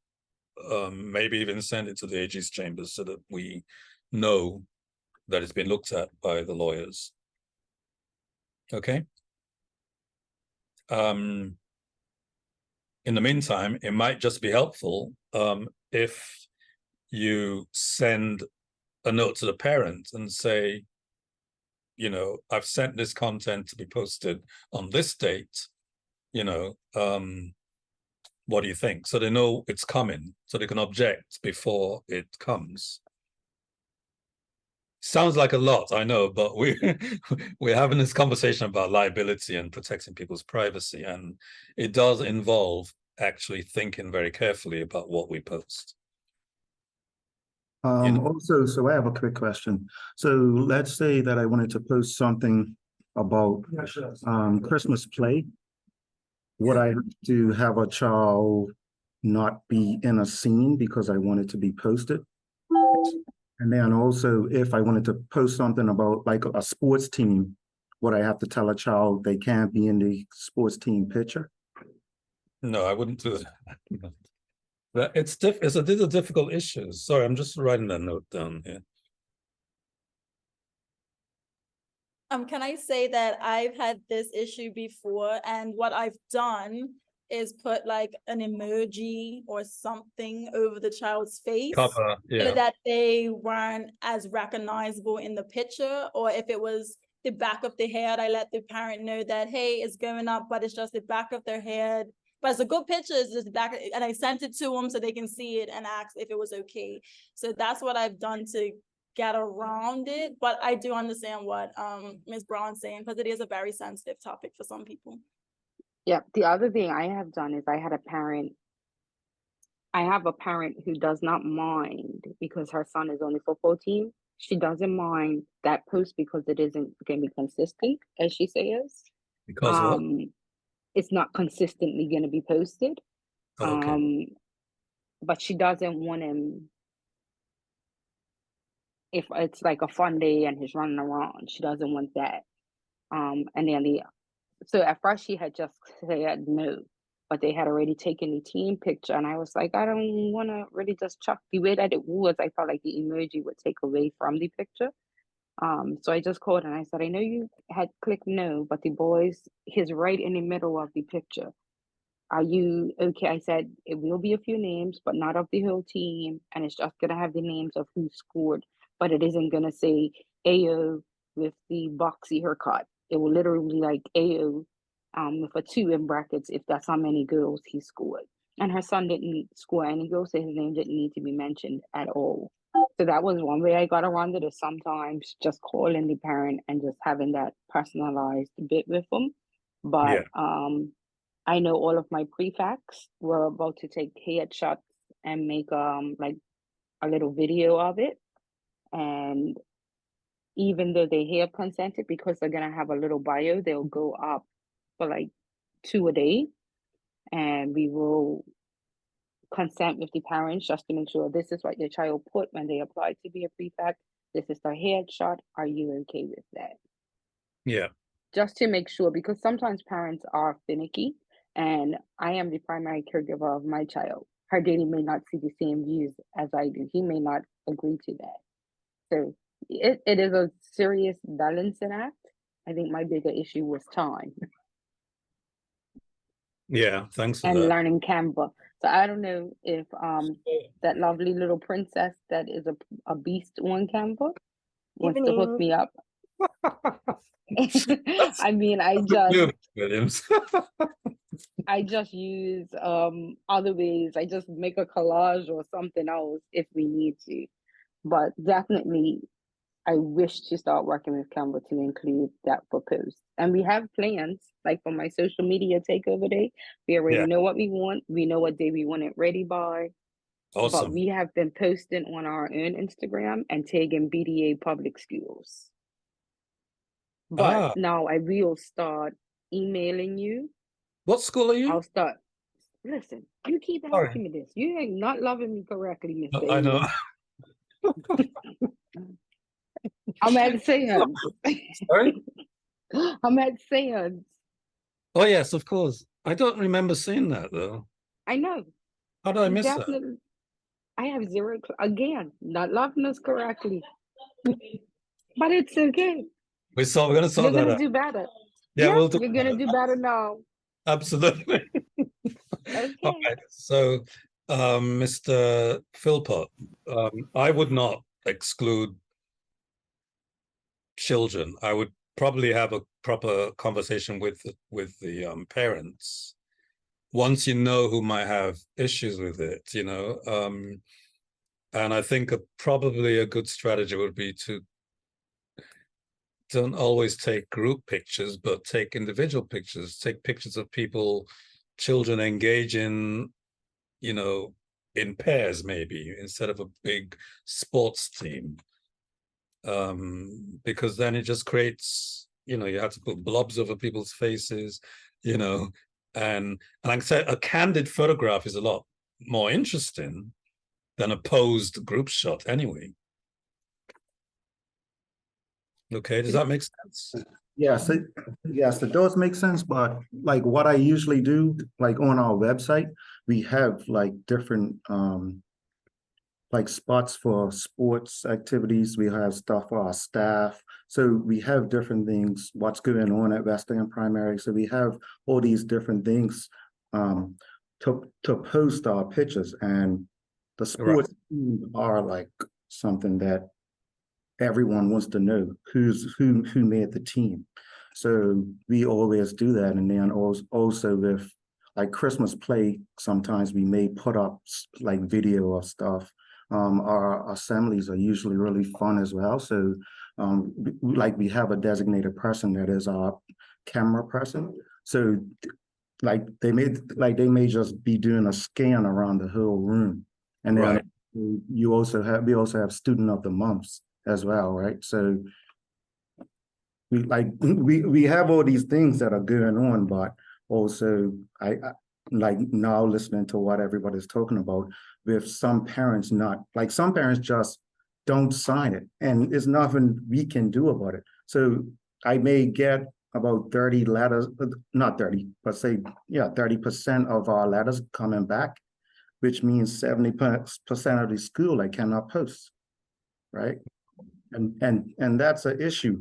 maybe even send it to the AG's chambers so that we know that it's been looked at by the lawyers. Okay. In the meantime, it might just be helpful if you send a note to the parent and say, you know, I've sent this content to be posted on this date, you know, what do you think? So they know it's coming, so they can object before it comes. Sounds like a lot, I know, but we're having this conversation about liability and protecting people's privacy, and it does involve actually thinking very carefully about what we post. Also, so I have a quick question. So let's say that I wanted to post something about Christmas play. Would I have to have a child not be in a scene because I want it to be posted? And then also, if I wanted to post something about like a sports team, would I have to tell a child they can't be in the sports team picture? No, I wouldn't do that. These are difficult issues. Sorry, I'm just writing that note down here. Can I say that I've had this issue before, and what I've done is put like an emoji or something over the child's face Cover, yeah. so that they weren't as recognizable in the picture, or if it was the back of the head, I let the parent know that, hey, it's going up, but it's just the back of their head. But it's a good picture, it's just the back, and I sent it to them so they can see it and ask if it was okay. So that's what I've done to get around it. But I do understand what Ms. Brown's saying, because it is a very sensitive topic for some people. Yeah, the other thing I have done is I have a parent who does not mind because her son is on the football team. She doesn't mind that post because it isn't going to be consistent, as she says. Because what? It's not consistently going to be posted. Okay. But she doesn't want him, if it's like a fun day and he's running around, she doesn't want that. And then so at first she had just said no, but they had already taken the team picture, and I was like, I don't want to really just chuck the way that it was. I felt like the emoji would take away from the picture. So I just called and I said, I know you had clicked no, but the boys, he's right in the middle of the picture. Are you okay? I said it will be a few names, but not of the whole team, and it's just gonna have the names of who scored, but it isn't gonna say AO with the boxy haircut. It will literally be like AO with a 2 in brackets if that's how many girls he scored. And her son didn't score any goals, so his name didn't need to be mentioned at all. So that was one way I got around it, is sometimes just calling the parent and just having that personalized bit with them. But I know all of my prefects were about to take headshots and make like a little video of it. And even though they have consented, because they're gonna have a little bio, they'll go up for like 2 a day, and we will consent with the parents just to make sure this is what your child put when they applied to be a prefect. This is their headshot. Are you okay with that? Yeah. Just to make sure, because sometimes parents are finicky, and I am the primary caregiver of my child. Her daddy may not see the same views as I do. He may not agree to that. So it is a serious balancing act. I think my bigger issue was time Yeah, thanks for and that. learning Canva. So I don't know if that lovely little princess that is a beast on Canva wants to hook me up. I mean, Williams. I just use other ways. I just make a collage or something else if we need to. But definitely, I wish to start working with Canva to include that for posts. And we have plans, like for my social media takeover day. We already know what we want. We know what day we want it ready by. But Awesome. we have been posting on our own Instagram and tagging BDA public schools. But Ah, now I will start emailing you. what school are you? I'll start. Listen, you keep Sorry. asking me this. You ain't not loving me correctly, Mr. I know. I'm at Sands. Sorry? I'm at Sands. Oh, yes, of course. I don't remember seeing that, though. I know. How did I You miss that? definitely. I have zero. Again, not loving us correctly. But it's okay. We're going to You're sort that gonna out. do better. Yeah, we'll do You're gonna do better now. Absolutely. Okay. All right. So, Mr. Philpott, I would not exclude children. I would probably have a proper conversation with the parents once you know who might have issues with it, you know. And I think probably a good strategy would be to don't always take group pictures, but take individual pictures. Take pictures of people, children engaging, you know, in pairs maybe instead of a big sports team. Because then it just creates, you know, you have to put blobs over people's faces, you know, and like I said, a candid photograph is a lot more interesting than a posed group shot anyway. Okay, does that make sense? Yes, it does make sense, but like what I usually do, like on our website, we have like different like spots for sports activities. We have stuff for our staff. So we have different things, what's going on at West End Primary. So we have all these different things to post our pictures, and the sports teams are like something that everyone wants to know who made the team. So we always do that. And then also with like Christmas play, sometimes we may put up like video of stuff. Our assemblies are usually really fun as well. So like we have a designated person that is our camera person. So like they may just be doing a scan around the whole room. And then we also have student of the months as well, right? So we have all these things that are going on, but also I like now listening to what everybody's talking about, with some parents some parents just don't sign it, and there's nothing we can do about it. So I may get about 30 letters, not 30, but say 30% of our letters coming back, which means 70% of the school I cannot post, right? And that's an issue.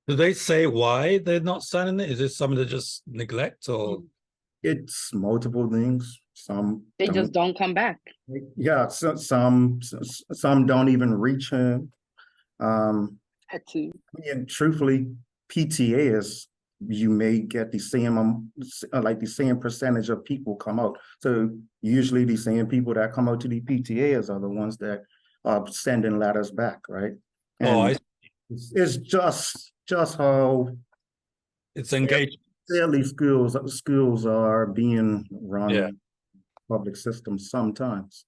Do they say why they're not signing it? Is it something they just neglect, or It's multiple things. Some They just don't come back. Yeah, so some don't even reach him. Had to. And truthfully, PTA is, you may get the same like the same percentage of people come out. So usually the same people that come out to the PTAs are the ones that are sending letters back, right? And it's just how it's engaged. sadly schools are being run, public systems sometimes.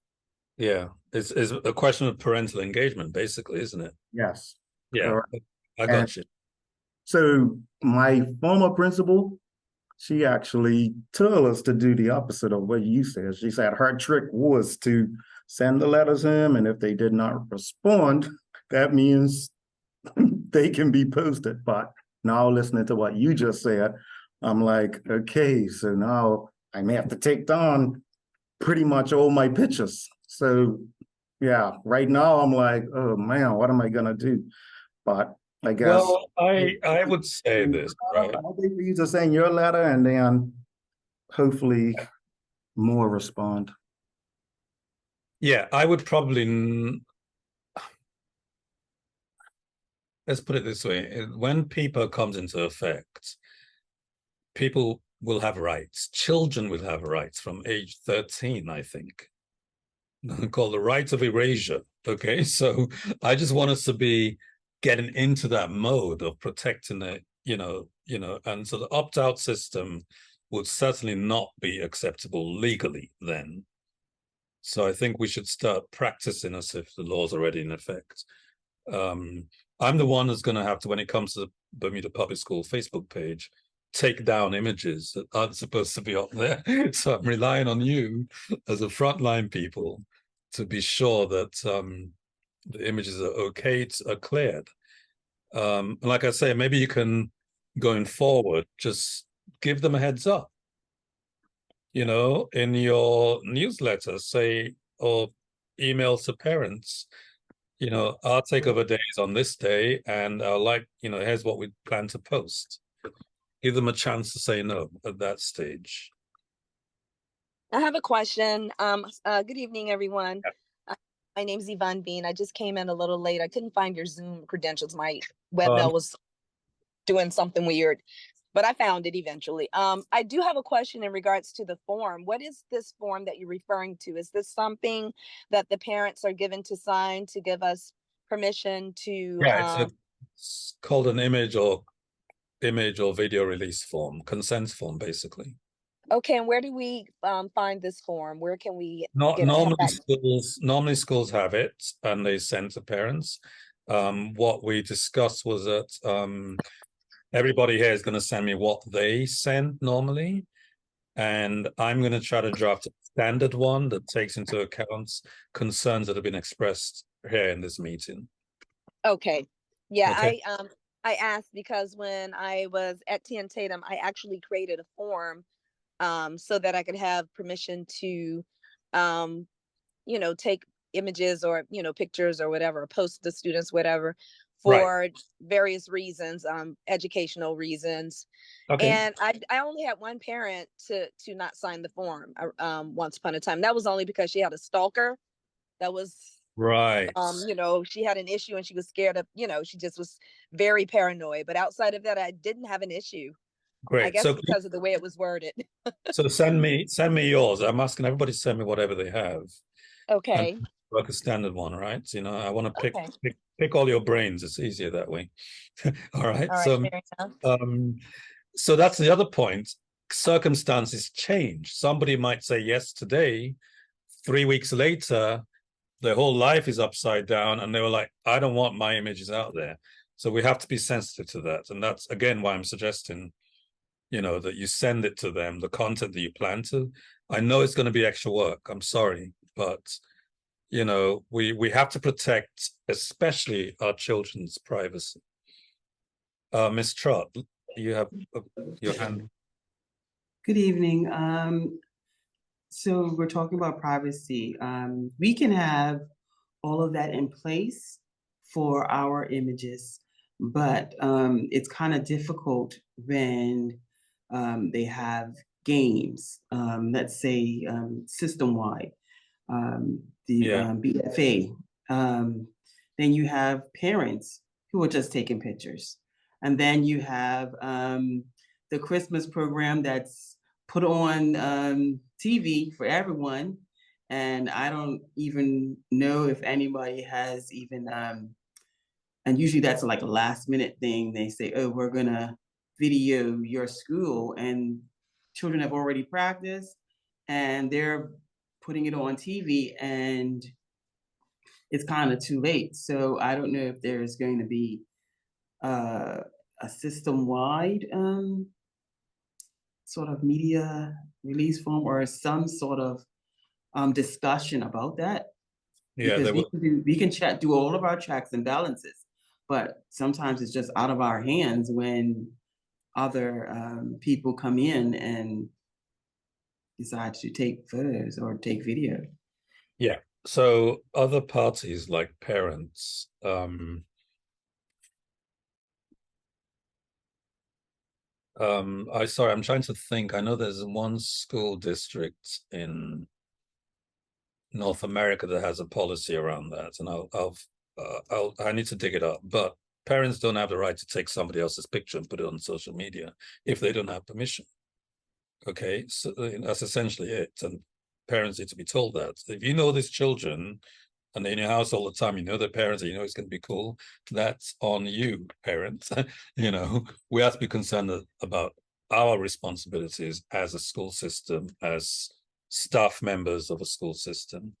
Yeah, it's a question of parental engagement, basically, isn't it? Yes. Yeah, I got you. So my former principal, she actually told us to do the opposite of what you said. She said her trick was to send the letters in, and if they did not respond, that means they can be posted. But now listening to what you just said, I'm like, okay, so now I may have to take down pretty much all my pictures. So yeah, right now I'm like, oh man, what am I gonna do? But I guess. Well, I would say this, right? I'll wait for you to send your letter, and then hopefully more respond. Yeah, I would probably, let's put it this way. When PIPA comes into effect, people will have rights. Children will have rights from age 13, I think, called the right of erasure. Okay, so I just want us to be getting into that mode of protecting it, and so the opt-out system would certainly not be acceptable legally then. So I think we should start practicing as if the law's already in effect. I'm the one that's going to have to, when it comes to the Bermuda Public School Facebook page, take down images that aren't supposed to be up there. So I'm relying on you as a frontline people to be sure that the images are okay, are cleared. Like I say, maybe you can, going forward, just give them a heads up. You know, in your newsletter, say, or emails to parents, you know, our takeover day is on this day, and here's what we plan to post. Give them a chance to say no at that stage. I have a question. Good evening, everyone. My name's Yvonne Bean. I just came in a little late. I couldn't find your Zoom credentials. My webmail was doing something weird, but I found it eventually. I do have a question in regards to the form. What is this form that you're referring to? Is this something that the parents are given to sign to give us permission to? Yeah, it's called an image or video release form, consent form, basically. Okay, and where do we find this form? Where can we get normally schools have it and they send to parents. What we discussed was that everybody here is going to send me what they send normally, and I'm going to try to draft a standard one that takes into account concerns that have been expressed here in this meeting. Okay. Yeah, okay. I asked because when I was at TN Tatum, I actually created a form so that I could have permission to, take images or, pictures or whatever, post the students, whatever, for various reasons, educational reasons. Okay. And I only had one parent to not sign the form once upon a time. That was only because she had a stalker that was right. She had an issue and she was scared of, she just was very paranoid. But outside of that, I didn't have an issue. Great. I guess because of the way it was worded. So send me yours. I'm asking everybody to send me whatever they have. Okay. And work a standard one, right? You know, I want to pick all your brains. It's easier that way. All right. So that's the other point. Circumstances change. Somebody might say yes today, 3 weeks later, their whole life is upside down, and they were like, I don't want my images out there. So we have to be sensitive to that. And that's, again, why I'm suggesting, that you send it to them, the content that you plan to. I know it's going to be extra work. I'm sorry, but, we have to protect, especially our children's privacy. Ms. Trott, you have your hand. Good evening. So we're talking about privacy. We can have all of that in place for our images, but it's kind of difficult when they have games, let's say system-wide, BFA. Then you have parents who are just taking pictures. And then you have the Christmas program that's put on TV for everyone. And I don't even know if anybody has even, and usually that's like a last minute thing. They say, oh, we're gonna video your school, and children have already practiced and they're putting it on TV, and it's kind of too late. So I don't know if there's going to be a system-wide sort of media release form or some sort of discussion about that. Yeah, because we can do all of our checks and balances, but sometimes it's just out of our hands when other people come in and decide to take photos or take video. Yeah. So other parties like parents, I'm trying to think. I know there's one school district in North America that has a policy around that, and I need to dig it up. But parents don't have the right to take somebody else's picture and put it on social media if they don't have permission. Okay, so that's essentially it. And parents need to be told that. If you know these children and they're in your house all the time, you know their parents, and you know it's going to be cool, that's on you, parents. We have to be concerned about our responsibilities as a school system, as staff members of a school system,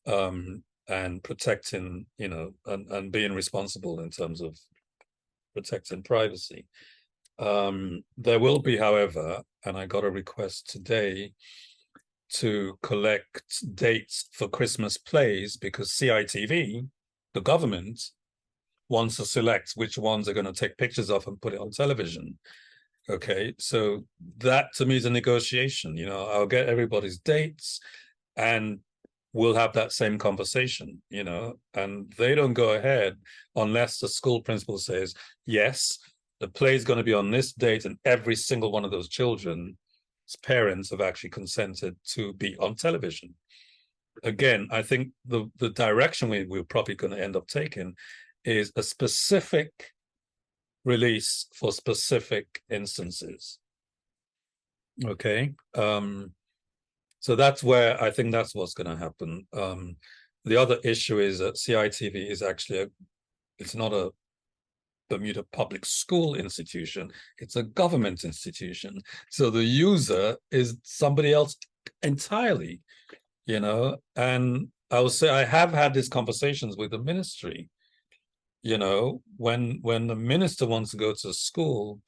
and protecting, and being responsible in terms of protecting privacy. There will be, however, and I got a request today to collect dates for Christmas plays, because CITV, the government, wants to select which ones they're going to take pictures of and put it on television. Okay, so that to me is a negotiation. I'll get everybody's dates and we'll have that same conversation, and they don't go ahead unless the school principal says, yes, the play is going to be on this date, and every single one of those children's parents have actually consented to be on television. Again, I think the direction we're probably going to end up taking is a specific release for specific instances. Okay. So that's where I think that's what's going to happen. The other issue is that CITV is actually it's not a Bermuda public school institution, it's a government institution. So the user is somebody else entirely, and I will say I have had these conversations with the ministry. When the minister wants to go to school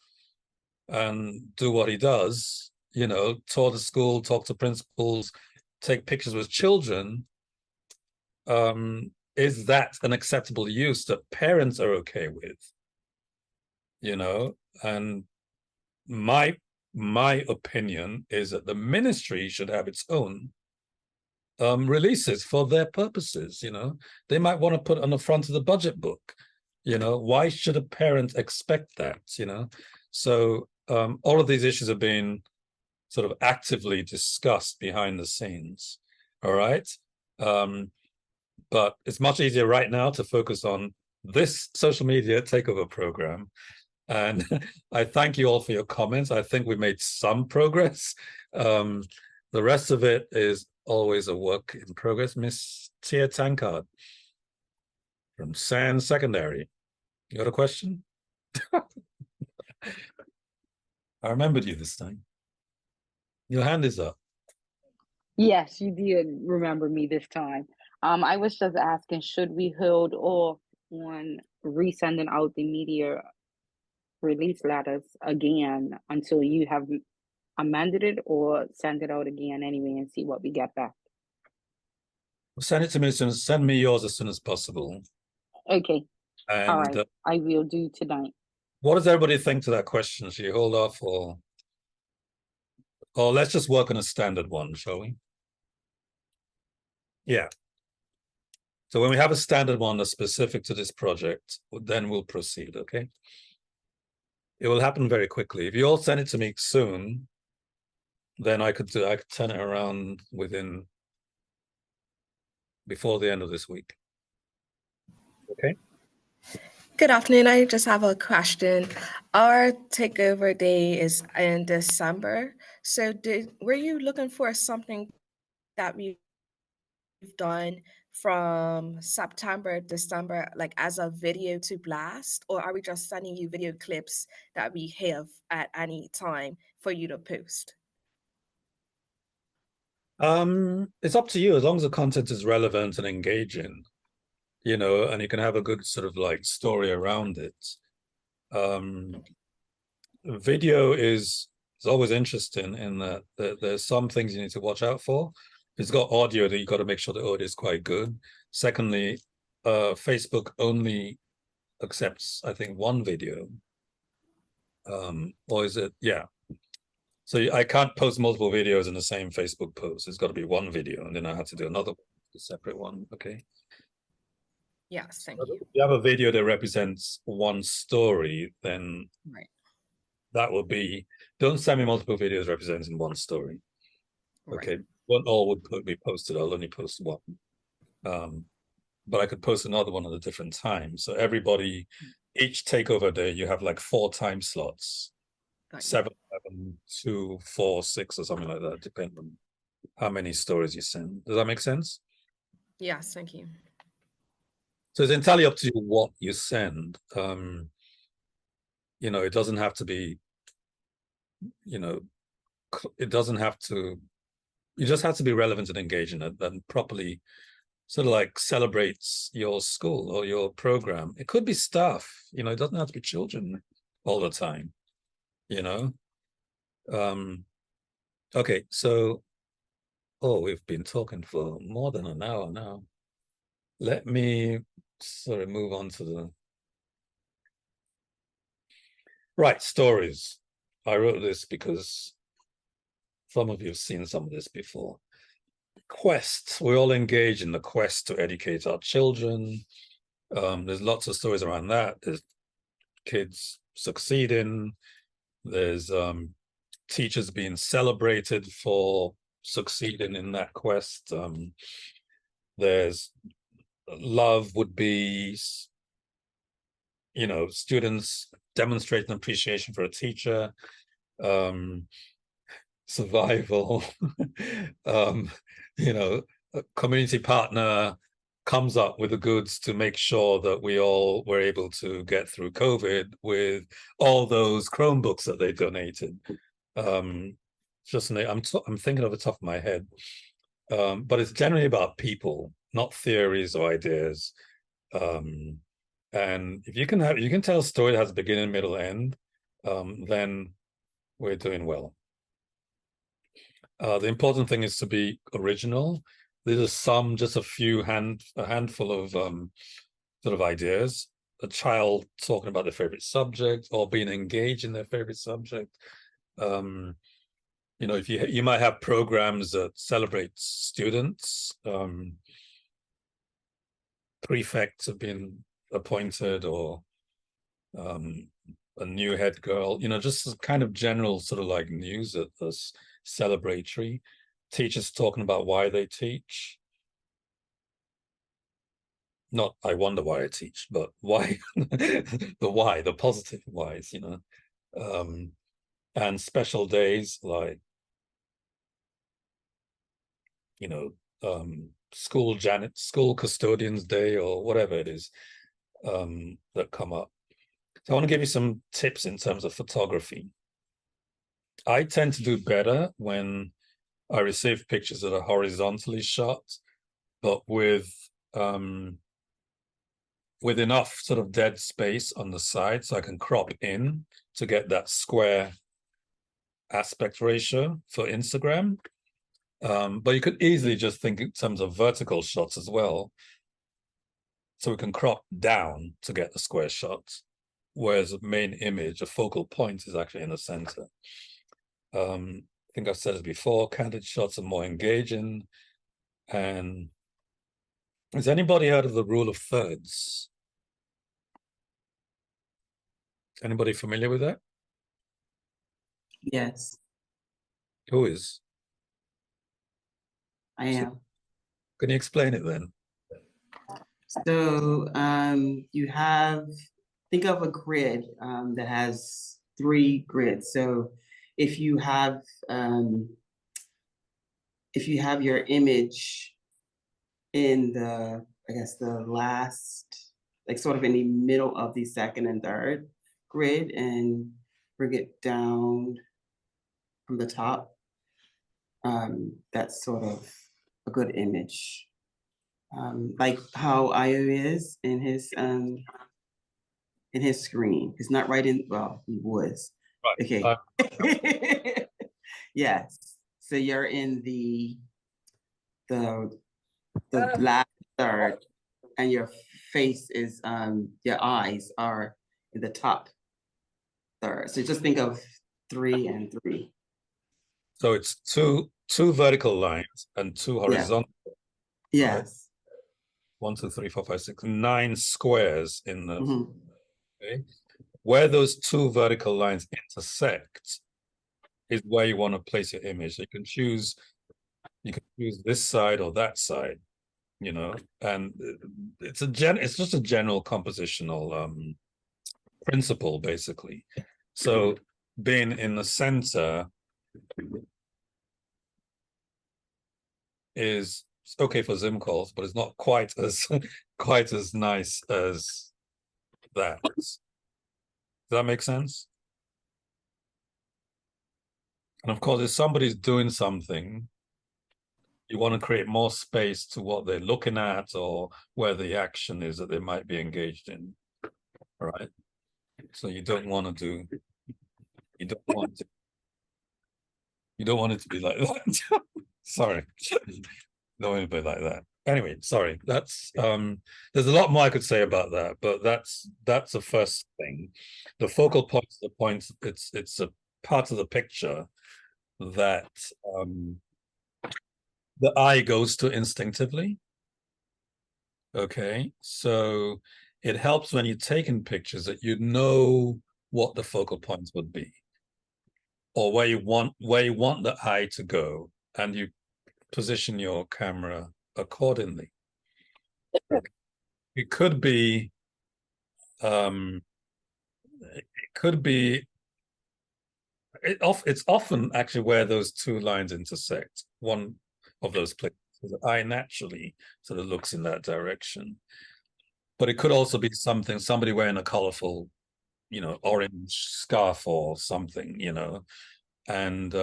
and do what he does, tour the school, talk to principals, take pictures with children, is that an acceptable use that parents are okay with? And my opinion is that the ministry should have its own releases for their purposes. They might want to put on the front of the budget book. Why should a parent expect that? So all of these issues are being sort of actively discussed behind the scenes. All right. But it's much easier right now to focus on this social media takeover program. And I thank you all for your comments. I think we made some progress. The rest of it is always a work in progress. Miss Tia Tankard from Sand Secondary. You got a question? I remembered you this time. Your hand is up. Yes, you did remember me this time. I was just asking, should we hold off on resending out the media release letters again until you have amended it, or send it out again anyway and see what we get back? Send it to me send me yours as soon as possible. Okay. And all right, I will do tonight. What does everybody think to that question? Should you hold off, or let's just work on a standard one, shall we? Yeah. So when we have a standard one that's specific to this project, then we'll proceed, okay? It will happen very quickly. If you all send it to me soon, then I could turn it around before the end of this week. Okay. Good afternoon. I just have a question. Our takeover day is in December. So were you looking for something that we've done from September, December, like as a video to blast, or are we just sending you video clips that we have at any time for you to post? It's up to you, as long as the content is relevant and engaging, and you can have a good sort of like story around it. Video is always interesting in that there's some things you need to watch out for. If it's got audio, that you got to make sure the audio is quite good. Secondly, Facebook only accepts, I think, one video. Or is it? Yeah. So I can't post multiple videos in the same Facebook post. It's got to be one video, and then I have to do another separate one. Okay. Yes, thank you. If you have a video that represents one story, then right. That will be, don't send me multiple videos representing one story. Okay. Right. One all would be posted. I'll only post one. But I could post another one at a different time. So everybody, each takeover day, you have like 4 time slots. 7, 2, 4, 6, or something like that, depending on how many stories you send. Does that make sense? Yes, thank you. So it's entirely up to you what you send. It doesn't have to be, it doesn't have to You just have to be relevant and engaging and properly sort of like celebrates your school or your program. It could be staff, you know, it doesn't have to be children all the time, you know. Okay, so we've been talking for more than an hour now. Let me sort of move on to the right stories. I wrote this because some of you have seen some of this before. Quest, we all engage in the quest to educate our children. There's lots of stories around that. There's kids succeeding. There's teachers being celebrated for succeeding in that quest. There's love would be, you know, students demonstrating appreciation for a teacher. Survival, you know, a community partner comes up with the goods to make sure that we all were able to get through COVID with all those Chromebooks that they donated. Just I'm thinking off the top of my head, but it's generally about people, not theories or ideas. And if you can tell a story that has a beginning, middle, end, then we're doing well. The important thing is to be original. These are just a handful of sort of ideas. A child talking about their favorite subject or being engaged in their favorite subject. You know, if you might have programs that celebrate students. Prefects have been appointed, or a new head girl. You know, just kind of general sort of like news that's celebratory. Teachers talking about why they teach. Not I wonder why I teach, but why the positive whys, you know. And special days like, you know, school custodians day or whatever it is, that come up. So I want to give you some tips in terms of photography. I tend to do better when I receive pictures that are horizontally shot, but with enough sort of dead space on the side so I can crop in to get that square aspect ratio for Instagram. But you could easily just think in terms of vertical shots as well. So we can crop down to get the square shots, whereas the main image, a focal point, is actually in the center. I think I've said it before, candid shots are more engaging. And has anybody heard of the rule of thirds? Anybody familiar with that? Yes, Who is? I am. Can you explain it then? So you think of a grid that has 3 grids. So if you have your image in the, I guess the last, like sort of in the middle of the second and third grid, and bring it down from the top, that's sort of a good image. Like how Io is in his screen. It's not right in, well, he was. Right. Okay. Yes. So you're in the last third, and your face is your eyes are in the top third. So just think of 3 and 3. So it's two vertical lines and 2 horizontal. Yes. Right? 1, 2, 3, 4, 5, 6, 9 squares in the. Okay. Where those 2 vertical lines intersect is where you want to place your image. You can choose this side or that side, you know, and it's just a general compositional principle, basically. So being in the center is okay for Zoom calls, but it's not quite as nice as that. Does that make sense? And of course, if somebody's doing something you want to create more space to what they're looking at or where the action is that they might be engaged in. All right. So you don't want to do, you don't want it to be like that. Sorry. Don't want it to be like that. Anyway, sorry. That's there's a lot more I could say about that, but that's the first thing. The focal points, the points, it's a part of the picture that the eye goes to instinctively. Okay, so it helps when you're taking pictures that you know what the focal points would be, or where you want the eye to go, and you position your camera accordingly. It could be it's often actually where those two lines intersect. One of those places, the eye naturally sort of looks in that direction. But it could also be somebody wearing a colorful, orange scarf or something, and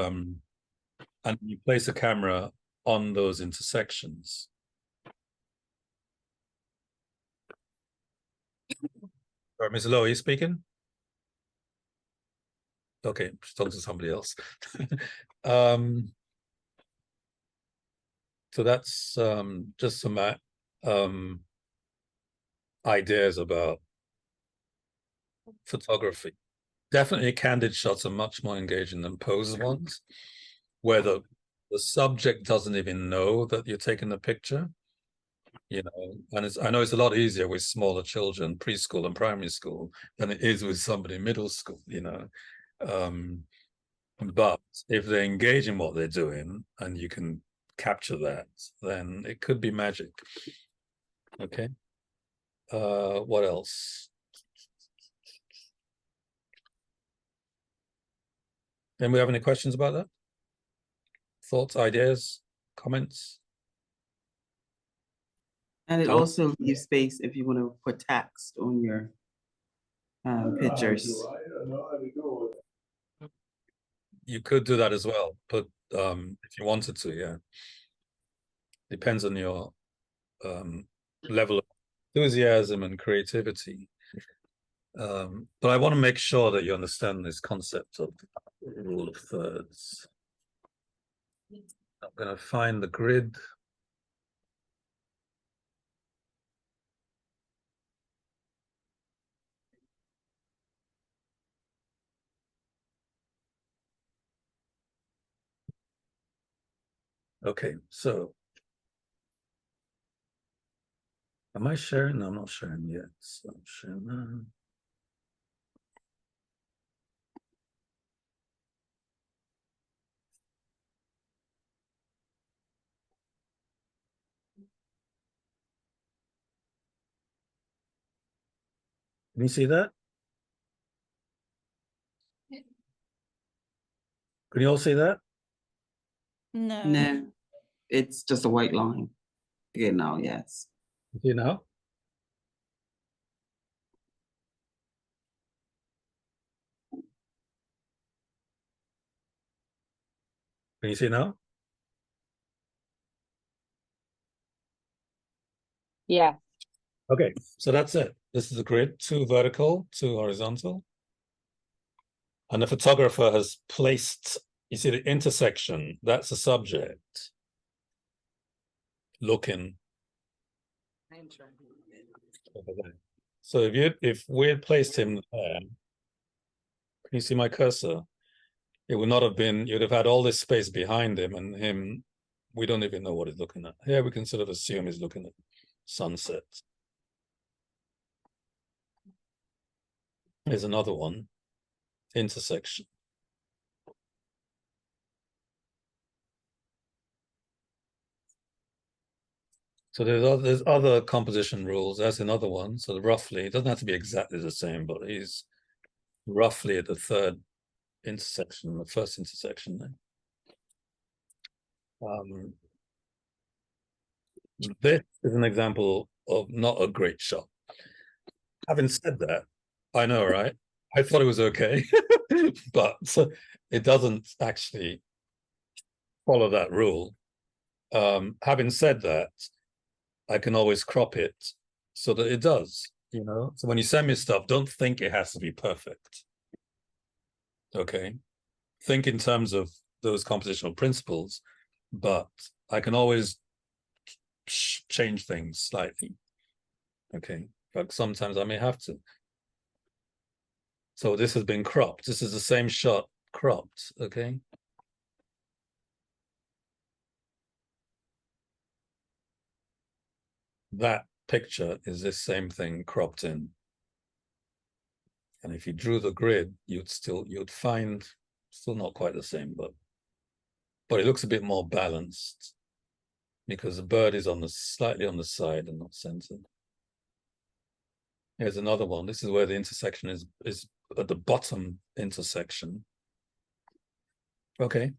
you place a camera on those intersections. Sorry, Ms. Lowe, are you speaking? Okay, she's talking to somebody else. So that's just some ideas about photography. Definitely candid shots are much more engaging than pose ones, where the subject doesn't even know that you're taking the picture, and I know it's a lot easier with smaller children, preschool and primary school, than it is with somebody middle school, but if they engage in what they're doing and you can capture that, then it could be magic. Okay. What else? And we have any questions about that? Thoughts, ideas, comments? And it Tom? also leaves space if you want to put text on your pictures. You could do that as well, but if you wanted to, yeah. Depends on your level of enthusiasm and creativity. But I want to make sure that you understand this concept of rule of thirds. I'm going to find the grid. Okay, so am I sharing? No, I'm not sharing yet. So I'm sharing that. Can you see that? Can you all see that? No. No, it's just a white line. Okay, now, yes. You know? Can you see now? Yeah. Okay, so that's it. This is a grid, 2 vertical, 2 horizontal. And the photographer has placed, you see the intersection, that's the subject looking over there. So if we had placed him there, can you see my cursor? It would not have been, you'd have had all this space behind him, and him, we don't even know what he's looking at. Here we can sort of assume he's looking at sunset. Here's another one, intersection. So there's other composition rules. That's another one. So roughly, it doesn't have to be exactly the same, but he's roughly at the third intersection, the first intersection there. This is an example of not a great shot. Having said that, I know, right? I thought it was okay, but it doesn't actually follow that rule. Having said that, I can always crop it so that it does, you know. So when you send me stuff, don't think it has to be perfect. Okay. Think in terms of those compositional principles, but I can always change things slightly. Okay. But sometimes I may have to. So this has been cropped. This is the same shot cropped. Okay. That picture is this same thing cropped in. And if you drew the grid, you'd find still not quite the same, but it looks a bit more balanced because the bird is on the slightly on the side and not centered. Here's another one. This is where the intersection is at the bottom intersection. Okay.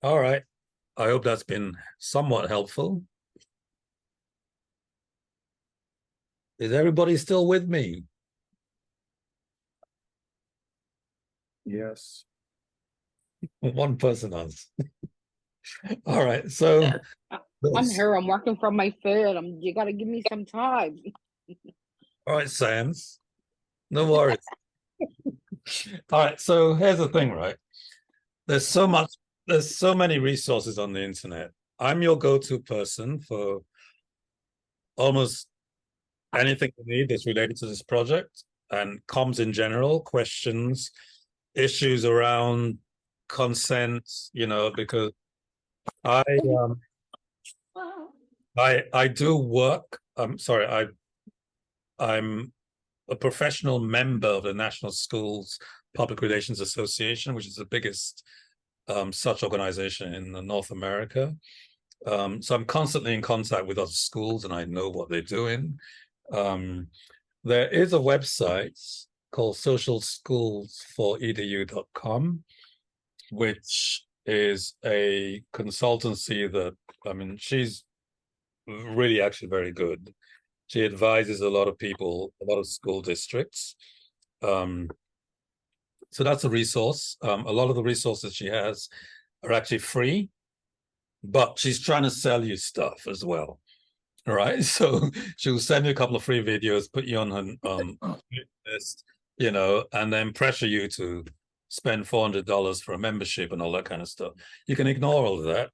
All right. I hope that's been somewhat helpful. Is everybody still with me? Yes. One person has. All right. So I'm here. I'm working from my foot. You got to give me some time. all right, Sans. No worries. All right. So here's the thing, right? There's so many resources on the internet. I'm your go-to person for almost anything you need that's related to this project and comms in general, questions, issues around consent, you know, because I do work. I'm a professional member of the National Schools Public Relations Association, which is the biggest such organization in North America. So I'm constantly in contact with other schools and I know what they're doing. There is a website called socialschoolsforedu.com, which is a consultancy that, I mean, she's really actually very good. She advises a lot of people, a lot of school districts. So that's a resource. A lot of the resources she has are actually free, but she's trying to sell you stuff as well. All right. So she'll send you a couple of free videos, put you on her list, you know, and then pressure you to spend $400 for a membership and all that kind of stuff. You can ignore all of that.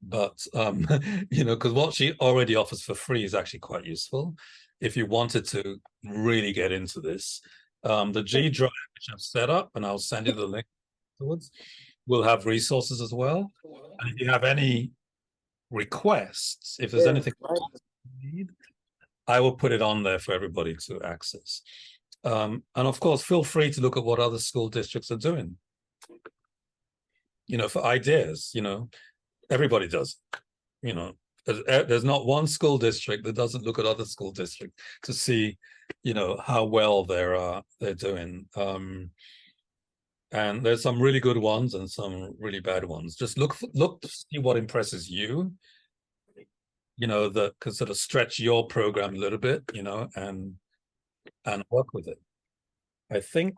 But you know, because what she already offers for free is actually quite useful if you wanted to really get into this. The G Drive, which I've set up, and I'll send you the link afterwards, will have resources as well. And if you have any requests, if there's anything you need, I will put it on there for everybody to access. And of course, feel free to look at what other school districts are doing, you know, for ideas, you know. Everybody does, you know. There's not one school district that doesn't look at other school districts to see, you know, how well they're doing. And there's some really good ones and some really bad ones. Just look to see what impresses you, you know, that can sort of stretch your program a little bit, you know, and work with it. I think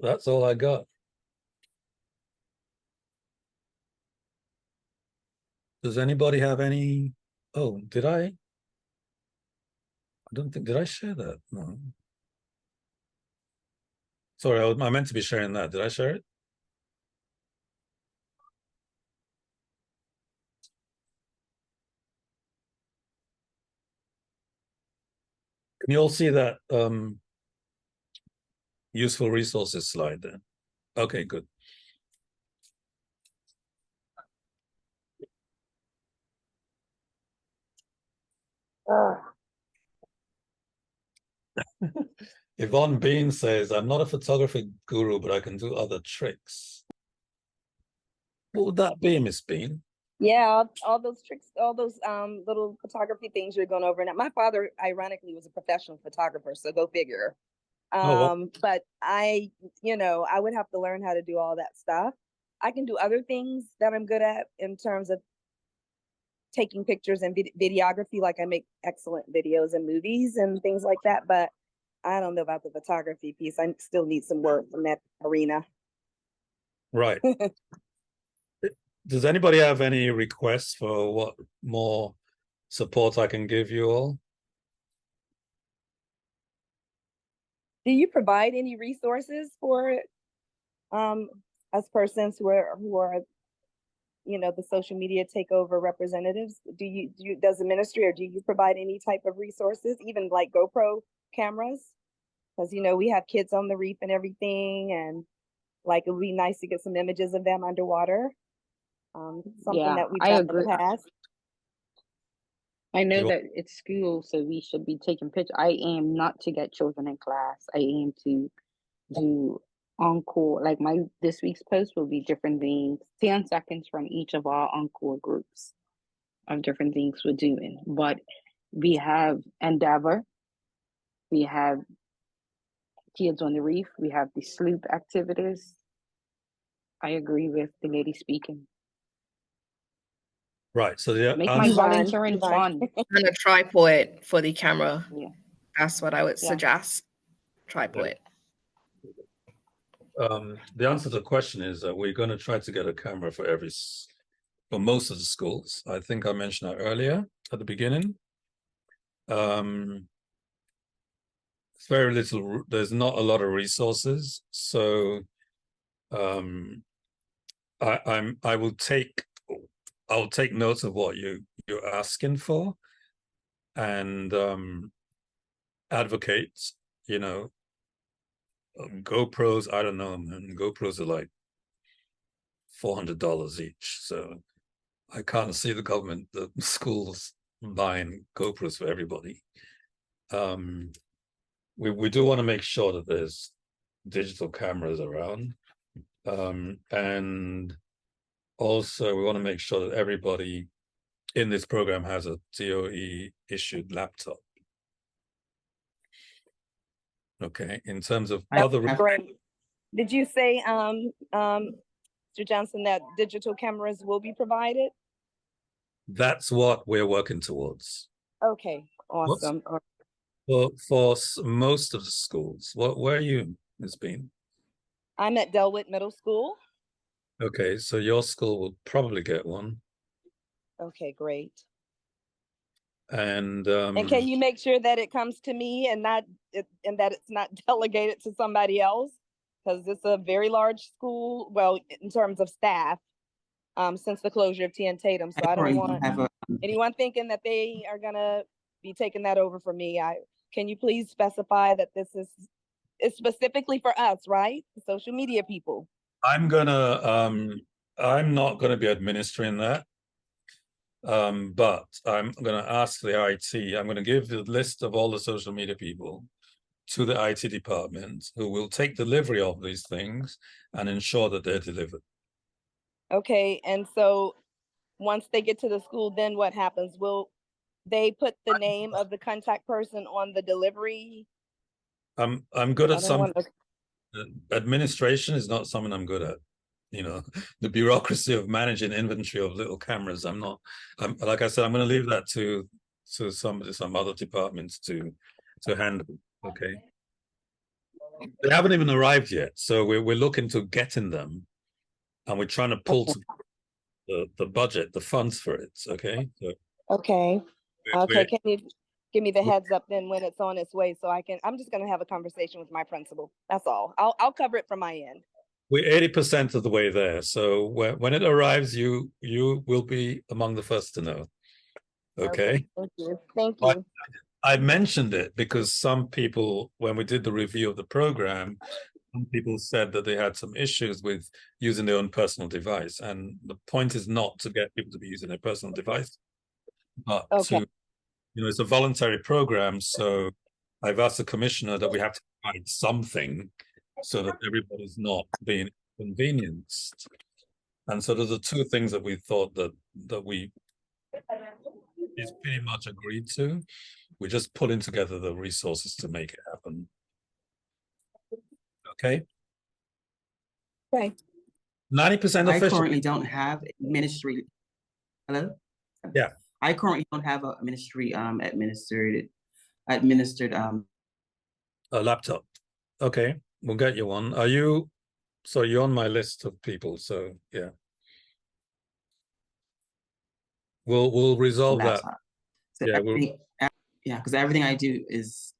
that's all I got. Does anybody have any? Oh, did I? I don't think, did I share that? No. Sorry, I meant to be sharing that. Did I share it? Can you all see that useful resources slide there? Okay, good. Yvonne Bean says, I'm not a photography guru, but I can do other tricks. What would that be, Miss Bean? Yeah, all those tricks, all those little photography things you're going over. Now, my father, ironically, was a professional photographer, so go figure. But I, you know, I would have to learn how to do all that stuff. I can do other things that I'm good at in terms of taking pictures and videography, like I make excellent videos and movies and things like that. But I don't know about the photography piece. I still need some work from that arena. Right. does anybody have any requests for what more support I can give you all? Do you provide any resources for us persons who are the social media takeover representatives? Does the ministry, or do you provide any type of resources, even like GoPro cameras? Because we have kids on the reef and everything, and like it would be nice to get some images of them underwater. Something Yeah, that we've I done agree. in the past. I know You- that it's school, so we should be taking pictures. I aim not to get children in class. I aim to do encore. Like this week's post will be different things, 10 seconds from each of our encore groups of different things we're doing. But we have Endeavor, we have Kids on the Reef, we have the sloop activities. I agree with the lady speaking. Right. So the Make my answer, volunteering fun. And a tripod for the camera. Yeah. That's what I would Yeah. suggest. Tripod. the answer to the question is that we're going to try to get a camera for for most of the schools. I think I mentioned that earlier at the beginning. It's very little. There's not a lot of resources, so I'll take notes of what you're asking for, and advocate. GoPros. I don't know, man. GoPros are like $400 each, so I can't see the schools buying GoPros for everybody. We do want to make sure that there's digital cameras around, and also we want to make sure that everybody in this program has a DOE issued laptop. Okay, in terms of other, Great. Did you say, Mr. Johnson, that digital cameras will be provided? that's what we're working towards. Okay, awesome. For most of the schools. Where are you, Ms. Bean? I'm at Delwitt Middle School. Okay, so your school will probably get one. Okay, great. And And can you make sure that it comes to me and that it's not delegated to somebody else? Because it's a very large school, well, in terms of staff, since the closure of T.N. Tatum. So I don't want anyone thinking that they are gonna be taking that over for me. Can you please specify that this is specifically for us, right? The social media people. I'm not gonna be administering that. But I'm gonna ask the IT. I'm gonna give the list of all the social media people to the IT department, who will take delivery of these things and ensure that they're delivered. Okay, and so once they get to the school, then what happens? Will they put the name of the contact person on the delivery? I'm good at some to... administration is not something I'm good at. The bureaucracy of managing inventory of little cameras. Like I said, I'm going to leave that to some other departments to handle. Okay. They haven't even arrived yet, so we're looking to getting them, and we're trying to pull the budget, the funds for it. Okay. So okay. Can you give me the heads up then when it's on its way, so I'm just going to have a conversation with my principal. That's all. I'll cover it from my end. We're 80% of the way there, so when it arrives, you will be among the first to know. Okay. Thank you. Thank you. I mentioned it because some people, when we did the review of the program, some people said that they had some issues with using their own personal device. And the point is not to get people to be using their personal device, but it's a voluntary program. So I've asked the commissioner that we have to provide something so that everybody's not being inconvenienced. And so those are two things that we thought that we is pretty much agreed to. We're just pulling together the resources to make it happen. Okay. Okay. 90% I official. currently don't have ministry. Hello? Yeah. I currently don't have a ministry administered A laptop. Okay, we'll get you one. You're on my list of people, so yeah. We'll resolve that. laptop. So Yeah, we'll, yeah, because everything I do is.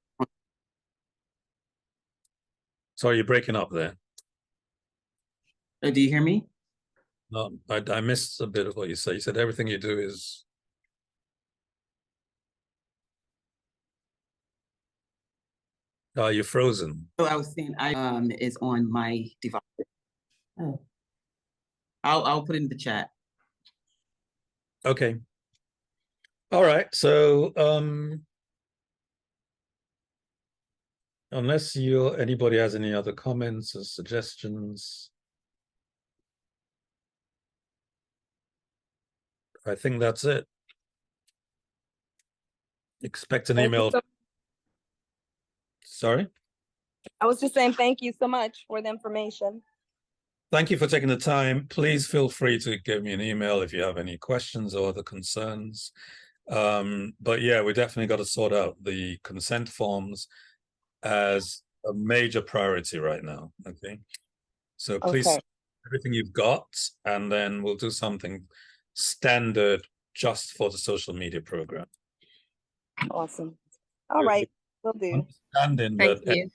sorry, you're breaking up there. Do you hear me? No, I missed a bit of what you said. You said everything you do is. You're frozen. So I was saying I is on my device. Oh. I'll put it in the chat. Okay. All right. So unless anybody has any other comments or suggestions, I think that's it. Expect an Thank you email. Sorry? I was just saying thank you so much for the information. Thank you for taking the time. Please feel free to give me an email if you have any questions or other concerns. But yeah, we definitely got to sort out the consent forms as a major priority right now. Okay. So please, Okay. everything you've got, and then we'll do something standard just for the social media program. Awesome. All right, will do. Understanding Thank that you.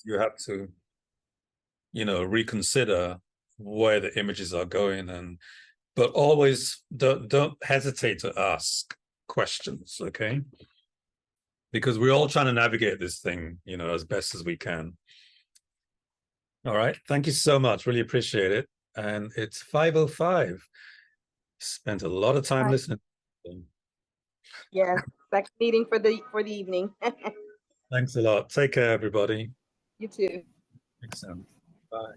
you have to, reconsider where the images are going, but always don't hesitate to ask questions, okay? Because we're all trying to navigate this thing, as best as we can. All right, thank you so much. Really appreciate it. And it's 5:05. Spent a lot of time listening. Yes, second meeting for the evening. Thanks a lot. Take care, everybody. You too. Thanks, Sam. Bye.